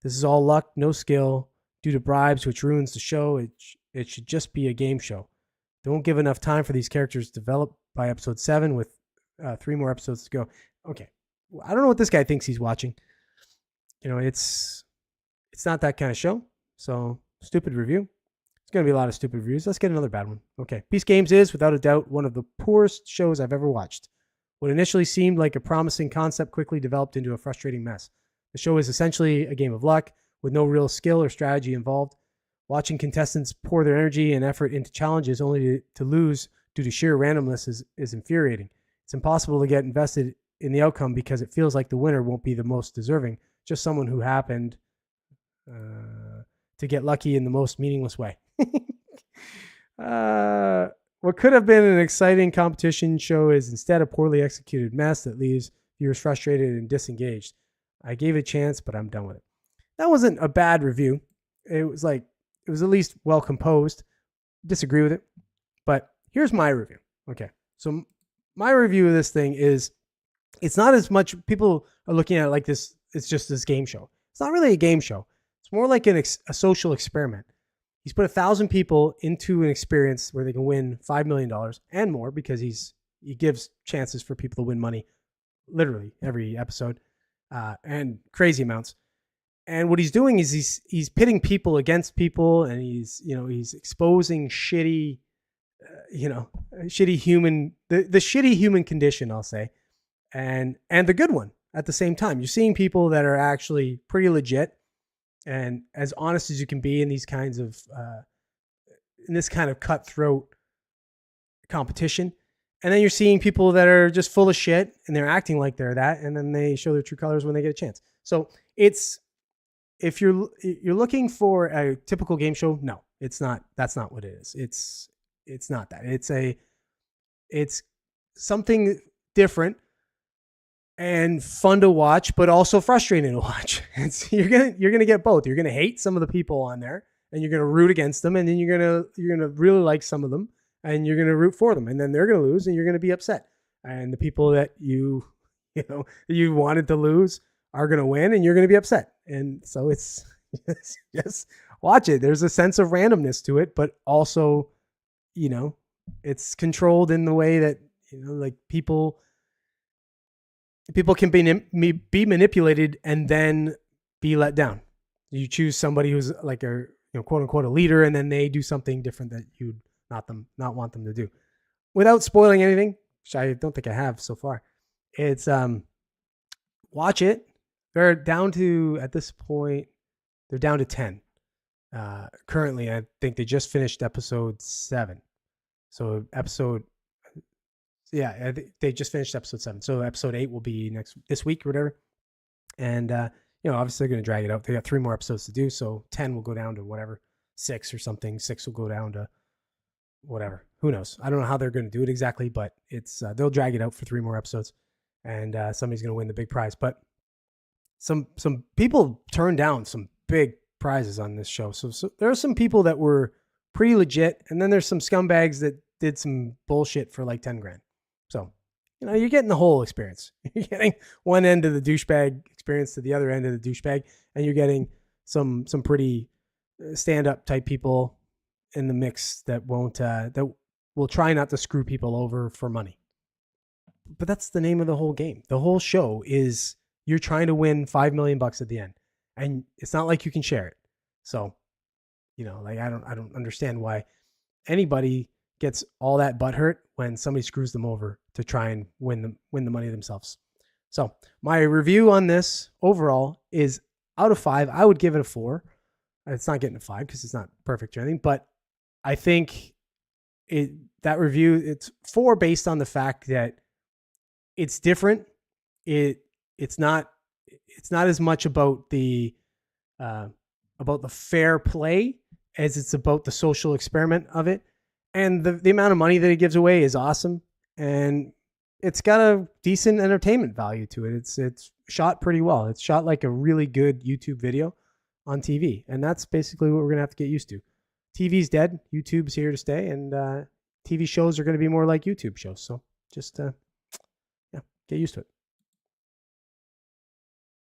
This is all luck, no skill, due to bribes, which ruins the show. It should just be a game show. Don't give enough time for these characters to develop by episode 7 with 3 more episodes to go. Okay, I don't know what this guy thinks he's watching. You know, it's not that kind of show. So, stupid review. It's going to be a lot of stupid reviews. Let's get another bad one. Okay, Beast Games is, without a doubt, one of the poorest shows I've ever watched. What initially seemed like a promising concept quickly developed into a frustrating mess. The show is essentially a game of luck with no real skill or strategy involved. Watching contestants pour their energy and effort into challenges only to lose due to sheer randomness is infuriating. It's impossible to get invested in the outcome because it feels like the winner won't be the most deserving, just someone who happened to get lucky in the most meaningless way. What could have been an exciting competition show is instead a poorly executed mess that leaves viewers frustrated and disengaged. I gave it a chance, but I'm done with it. That wasn't a bad review. It was at least well composed. Disagree with it, but here's my review. Okay, so my review of this thing is, it's not as much, people are looking at it like this, it's just this game show. It's not really a game show. It's more like a social experiment. He's put 1,000 people into an experience where they can win $5 million and more, because he gives chances for people to win money literally every episode, and crazy amounts. And what he's doing is he's pitting people against people, and he's exposing shitty, shitty human, the shitty human condition, I'll say, and the good one at the same time. You're seeing people that are actually pretty legit and as honest as you can be in these kinds of in this kind of cutthroat competition. And then you're seeing people that are just full of shit and they're acting like they're that, and then they show their true colors when they get a chance. So if you're looking for a typical game show, no, it's not. That's not what it is. It's not that. It's something different and fun to watch, but also frustrating to watch. You're gonna get both. You're gonna hate some of the people on there, and you're gonna root against them, and then you're gonna really like some of them, and you're gonna root for them, and then they're gonna lose, and you're gonna be upset. And the people that you wanted to lose are gonna win, and you're gonna be upset. And so it's just watch it. There's a sense of randomness to it, but also, it's controlled in the way that like people can be manipulated and then be let down. You choose somebody who's like a quote unquote a leader, and then they do something different that you'd not want them to do. Without spoiling anything, which I don't think I have so far, it's watch it. They're down to, at this point, they're down to 10. Currently, I think they just finished episode 7. So they just finished episode 7. So episode 8 will be this week or whatever. And obviously they're going to drag it out. They got 3 more episodes to do. So 10 will go down to whatever, 6 or something. 6 will go down to whatever. Who knows? I don't know how they're going to do it exactly, but it's they'll drag it out for 3 more episodes, and somebody's going to win the big prize. But some people turned down some big prizes on this show. So there are some people that were pretty legit, and then there's some scumbags that did some bullshit for like 10 grand. So, you're getting the whole experience. You're getting one end of the douchebag experience to the other end of the douchebag, and you're getting some pretty stand-up type people in the mix that will try not to screw people over for money. But that's the name of the whole game. The whole show is you're trying to win $5 million at the end, and it's not like you can share it. So, I don't understand why anybody gets all that butthurt when somebody screws them over to try and win the money themselves. So my review on this overall is, out of 5, I would give it a 4. It's not getting a 5 because it's not perfect or anything, but I think that review, it's 4 based on the fact that it's different. It's not it's not as much about the fair play as it's about the social experiment of it. And the amount of money that it gives away is awesome. And it's got a decent entertainment value to it. It's shot pretty well. It's shot like a really good YouTube video on TV. And that's basically what we're going to have to get used to. TV's dead. YouTube's here to stay. And TV shows are going to be more like YouTube shows. So just, get used to it.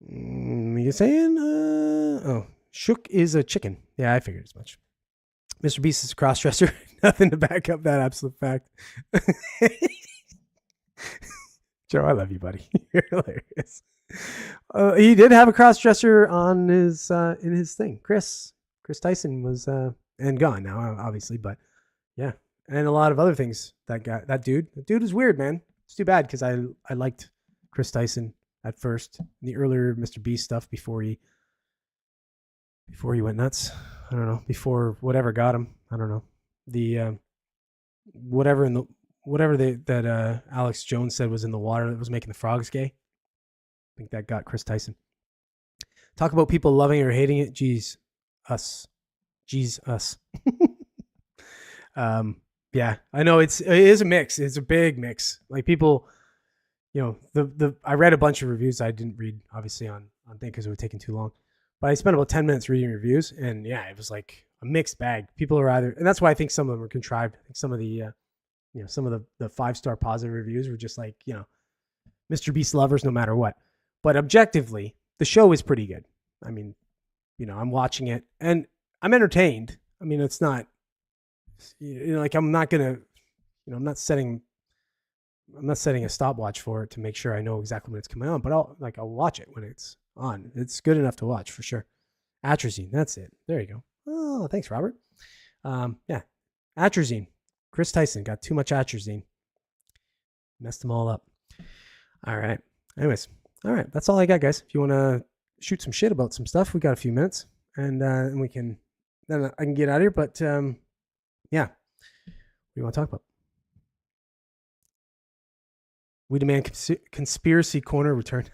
You saying? Shook is a chicken. Yeah, I figured as much. Mr. Beast is a crossdresser. Nothing to back up that absolute fact. Joe, I love you, buddy. You're hilarious. He did have a crossdresser on his in his thing. Chris Tyson was and gone now, obviously, but yeah, and a lot of other things. That dude is weird, man. It's too bad because I liked Chris Tyson at first, the earlier Mr. Beast stuff before he went nuts. I don't know, before whatever got him. I don't know. The whatever that Alex Jones said was in the water that was making the frogs gay. I think that got Chris Tyson. Talk about people loving or hating it. Jeez, us. Yeah, I know it is a mix. It's a big mix. Like people, I read a bunch of reviews. I didn't read obviously on thing because it would taking too long. But I spent about 10 minutes reading reviews, and yeah, it was like a mixed bag. People are either, and that's why I think some of them are contrived. I think some of the, some of the 5-star positive reviews were just like, Mr. Beast lovers no matter what. But objectively, the show is pretty good. I mean, I'm watching it and I'm entertained. I mean, it's not, like I'm not gonna, I'm not setting a stopwatch for it to make sure I know exactly when it's coming on. But I'll watch it when it's on. It's good enough to watch for sure. Atrazine, that's it. There you go. Oh, thanks, Robert. Yeah, atrazine. Chris Tyson got too much atrazine. Messed them all up. All right. Anyways, all right. That's all I got, guys. If you want to shoot some shit about some stuff, we got a few minutes, and we can. Then I can get out of here. But yeah, what do you want to talk about? We demand conspiracy corner return.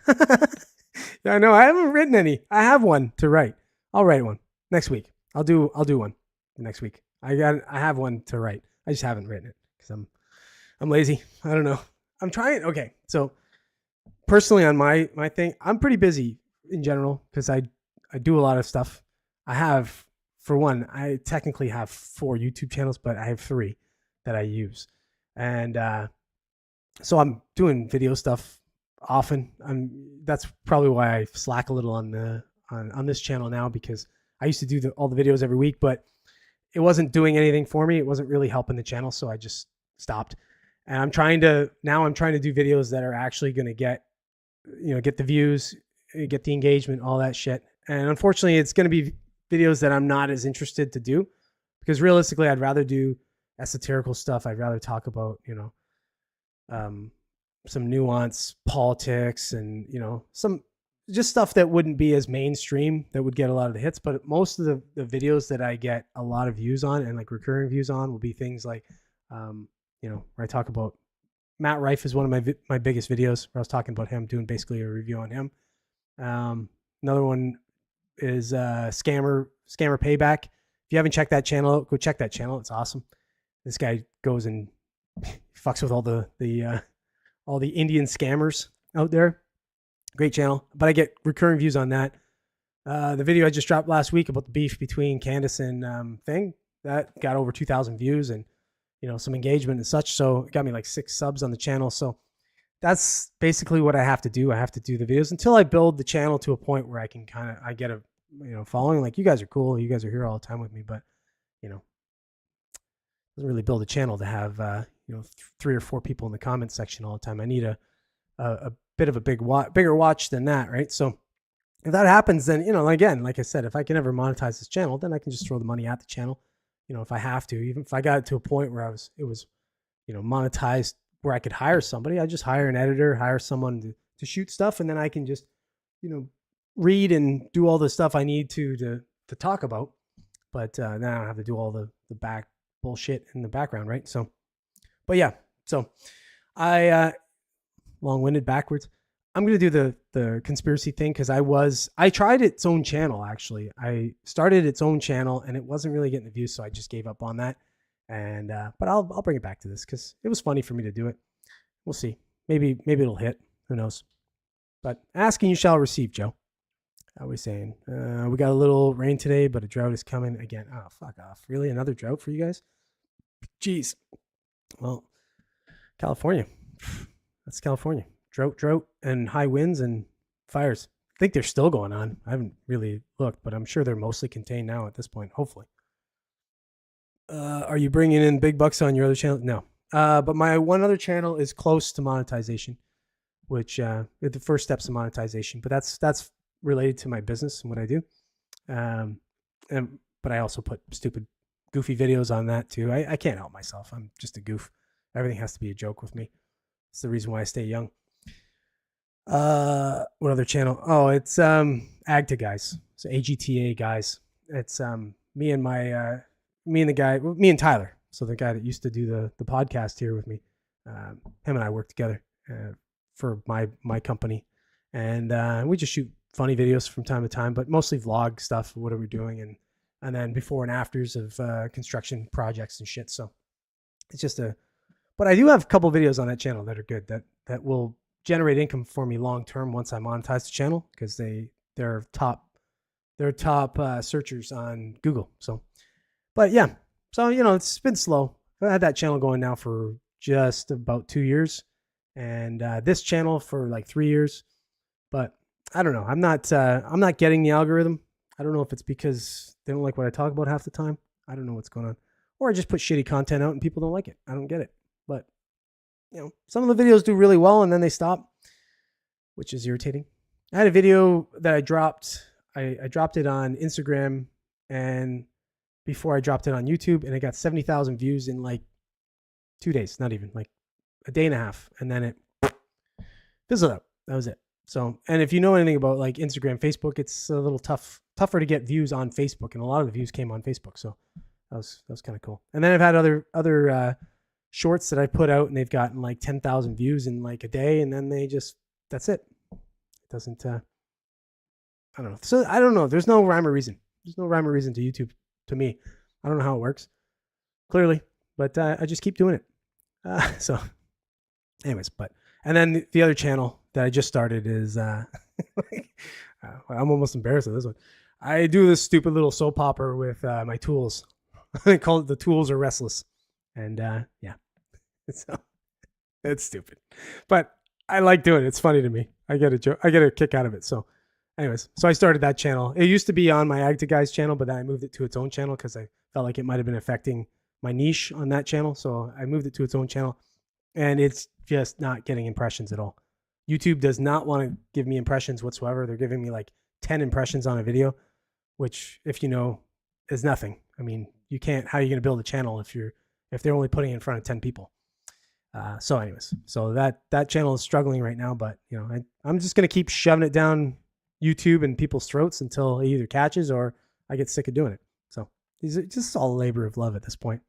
Yeah, I know. I haven't written any. I have one to write. I'll write one next week. I'll do one next week. I have one to write. I just haven't written it because I'm lazy. I don't know. I'm trying. Okay, so personally on my thing, I'm pretty busy in general because I do a lot of stuff. I have, for one, I technically have 4 YouTube channels, but I have 3 that I use, and so I'm doing video stuff often. That's probably why I slack a little on this channel now, because I used to do all the videos every week, but it wasn't doing anything for me. It wasn't really helping the channel, so I just stopped. And I'm trying to do videos that are actually going to get the views, get the engagement, all that shit. And unfortunately, it's going to be videos that I'm not as interested to do, because realistically, I'd rather do esoterical stuff. I'd rather talk about, some nuance, politics, and, some just stuff that wouldn't be as mainstream, that would get a lot of the hits. But most of the videos that I get a lot of views on, and like recurring views on, will be things like, where I talk about Matt Rife is one of my biggest videos, where I was talking about him, doing basically a review on him. Another one is Scammer Payback. If you haven't checked that channel out, go check that channel. It's awesome. This guy goes and fucks with all the Indian scammers out there. Great channel. But I get recurring views on that. The video I just dropped last week about the beef between Candace and Thing, that got over 2,000 views and some engagement and such. So it got me like 6 subs on the channel. So that's basically what I have to do. I have to do the videos until I build the channel to a point where I can I get a following. Like, you guys are cool. You guys are here all the time with me, but doesn't really build a channel to have 3 or 4 people in the comment section all the time. I need a bit of a bigger watch than that, right? So if that happens, then again, like I said, if I can ever monetize this channel, then I can just throw the money at the channel. If I have to, even if I got it to a point where it was monetized, where I could hire somebody, I just hire an editor, hire someone to shoot stuff, and then I can just read and do all the stuff I need to talk about. But then I don't have to do all the back bullshit in the background, right? So, but yeah, so I long-winded backwards. I'm gonna do the conspiracy thing because I tried its own channel actually. I started its own channel and it wasn't really getting the views, so I just gave up on that. And but I'll bring it back to this because it was funny for me to do it. We'll see. Maybe it'll hit. Who knows? But asking you shall receive, Joe. How are we saying? We got a little rain today, but a drought is coming again. Oh, fuck off! Really, another drought for you guys? Jeez. Well, California. That's California. Drought, and high winds and fires. I think they're still going on. I haven't really looked, but I'm sure they're mostly contained now at this point, hopefully. Are you bringing in big bucks on your other channel? No. But my one other channel is close to monetization, which the first steps of monetization. But that's related to my business and what I do. But I also put stupid, goofy videos on that too. I can't help myself. I'm just a goof. Everything has to be a joke with me. It's the reason why I stay young. What other channel? Oh, it's Agta Guys. So AGTA Guys. It's me and Tyler. So the guy that used to do the podcast here with me. Him and I work together for my company, and we just shoot funny videos from time to time, but mostly vlog stuff. What are we doing, and then before and afters of construction projects and shit. So it's just but I do have a couple videos on that channel that are good that will generate income for me long term once I monetize the channel because they're top searchers on Google. So, but yeah, so it's been slow. I had that channel going now for just about 2 years, and this channel for like 3 years. But I don't know. I'm not getting the algorithm. I don't know if it's because they don't like what I talk about half the time. I don't know what's going on, or I just put shitty content out and people don't like it. I don't get it. But some of the videos do really well and then they stop, which is irritating. I had a video that I dropped. I dropped it on Instagram and before I dropped it on YouTube, and it got 70,000 views in like 2 days, not even like a day and a half. And then it fizzled out. That was it. So, and if you know anything about like Instagram, Facebook, it's a little tougher to get views on Facebook. And a lot of the views came on Facebook. So that was kind of cool. And then I've had other shorts that I put out and they've gotten like 10,000 views in like a day. And then that's it. It doesn't, I don't know. So I don't know. There's no rhyme or reason. There's no rhyme or reason to YouTube to me. I don't know how it works clearly, but I just keep doing it. So anyways, and then the other channel that I just started is, I'm almost embarrassed of this one. I do this stupid little soap opera with my tools. I call it The Tools Are Restless. And yeah, so it's stupid, but I like doing it. It's funny to me. I get a kick out of it. So anyways, so I started that channel. It used to be on my Agta Guys channel, but then I moved it to its own channel because I felt like it might have been affecting my niche on that channel. So I moved it to its own channel, and it's just not getting impressions at all. YouTube does not want to give me impressions whatsoever. They're giving me like 10 impressions on a video, which, if you know, is nothing. I mean, how are you going to build a channel if they're only putting it in front of 10 people? So anyways, so that channel is struggling right now, but I'm just going to keep shoving it down YouTube and people's throats until it either catches or I get sick of doing it. So these are just all a labor of love at this point.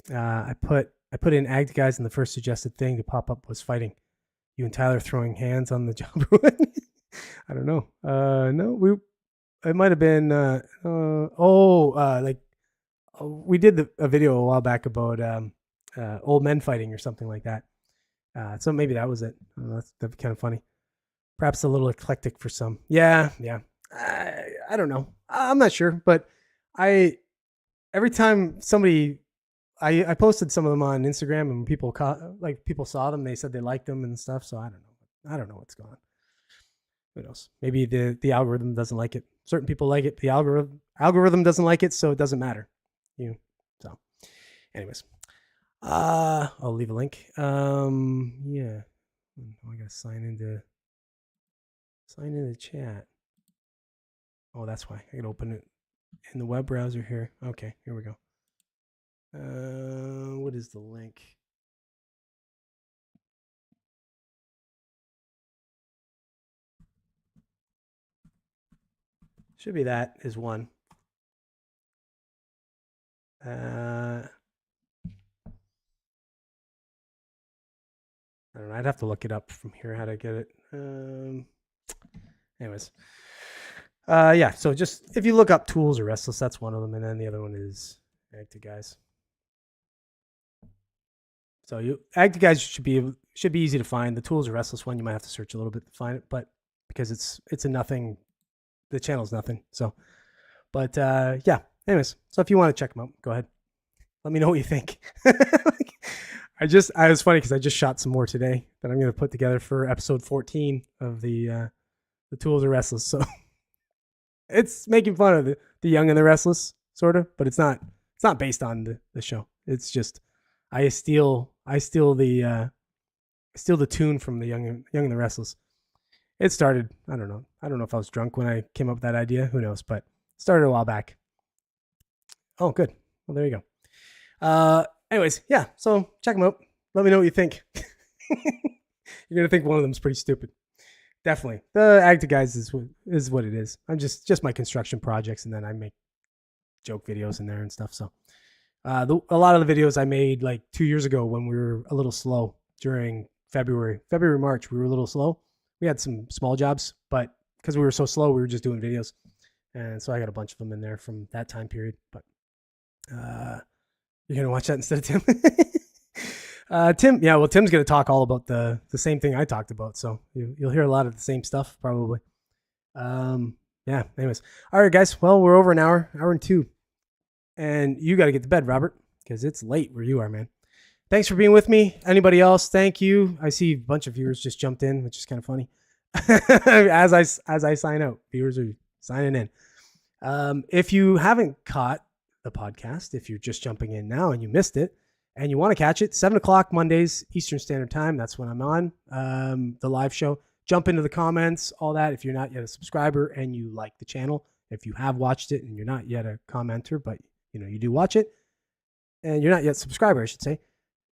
I put in Agta Guys, and the first suggested thing to pop up was fighting. You and Tyler throwing hands on the job. I don't know. No, it might have been. We did a video a while back about old men fighting or something like that. So maybe that was it. That'd be kind of funny. Perhaps a little eclectic for some. Yeah. I don't know. I'm not sure, but every time somebody, I posted some of them on Instagram, and people saw them, they said they liked them and stuff. So I don't know what's going on. Who knows? Maybe the algorithm doesn't like it. Certain people like it. The algorithm doesn't like it, so it doesn't matter. So anyways, I'll leave a link. Yeah. I gotta sign into chat. Oh, that's why. I can open it in the web browser here. Okay, here we go. What is the link? Should be that is one. I don't know. I'd have to look it up from here how to get it. Anyways, yeah. So just if you look up Tools or Restless, that's one of them, and then the other one is Active Guys. So Active Guys should be easy to find. The Tools or Restless one, you might have to search a little bit to find it, but because it's a nothing, the channel's nothing. So, but yeah. Anyways, so if you want to check them out, go ahead. Let me know what you think. I was funny because I just shot some more today that I'm going to put together for episode 14 of the Tools Are Restless. So it's making fun of the Young and the Restless, sort of, but it's not based on the show. It's just I steal the tune from the Young and the Restless. It started, I don't know if I was drunk when I came up with that idea. Who knows? But it started a while back. Oh, good. Well, there you go. Anyways, yeah. So check them out. Let me know what you think. You're gonna think one of them's pretty stupid. Definitely, the Active Guys is what it is. I'm just my construction projects, and then I make joke videos in there and stuff. So, a lot of the videos I made like 2 years ago when we were a little slow during February, March, we were a little slow. We had some small jobs, but because we were so slow, we were just doing videos, and so I got a bunch of them in there from that time period. But you're gonna watch that instead of Tim. Tim, yeah, well, Tim's gonna talk all about the same thing I talked about, so you'll hear a lot of the same stuff probably. Yeah. Anyways, all right, guys. Well, we're over an hour and 2, and you got to get to bed, Robert, because it's late where you are, man. Thanks for being with me. Anybody else? Thank you. I see a bunch of viewers just jumped in, which is kind of funny. as I sign out, viewers are signing in. If you haven't caught the podcast, if you're just jumping in now and you missed it and you want to catch it, 7:00 Mondays Eastern Standard Time, that's when I'm on the live show. Jump into the comments, all that. If you're not yet a subscriber and you like the channel, if you have watched it and you're not yet a commenter, but you do watch it and you're not yet a subscriber, I should say,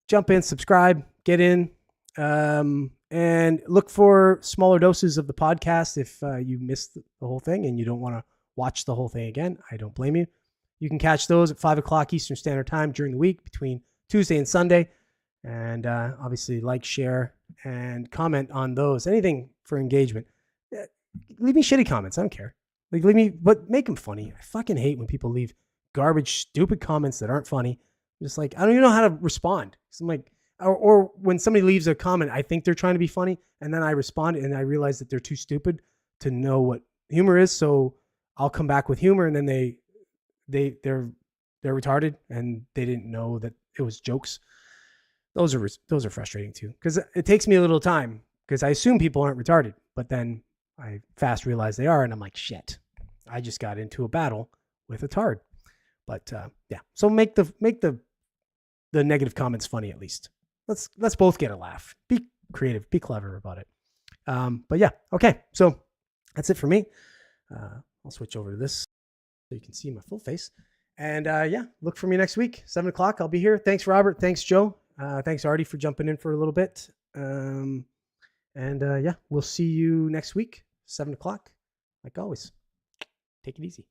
jump in, subscribe, get in, and look for smaller doses of the podcast. If you missed the whole thing and you don't want to watch the whole thing again, I don't blame you. You can catch those at 5:00 Eastern Standard Time during the week between Tuesday and Sunday. And obviously like, share, and comment on those. Anything for engagement. Leave me shitty comments. I don't care. Like, leave me, but make them funny. I fucking hate when people leave garbage, stupid comments that aren't funny. I'm just like, I don't even know how to respond. So I'm like, or when somebody leaves a comment, I think they're trying to be funny, and then I respond and I realize that they're too stupid to know what humor is. So I'll come back with humor, and then they're retarded and they didn't know that it was jokes. Those are frustrating too, because it takes me a little time, because I assume people aren't retarded, but then I fast realize they are, and I'm like, shit, I just got into a battle with a tard. But yeah, so make the negative comments funny at least. Let's both get a laugh. Be creative, be clever about it. But yeah, okay, so that's it for me. I'll switch over to this so you can see my full face. And yeah, look for me next week, 7:00. I'll be here. Thanks, Robert. Thanks, Joe. Thanks, Artie, for jumping in for a little bit. And yeah, we'll see you next week, 7:00, like always. Take it easy.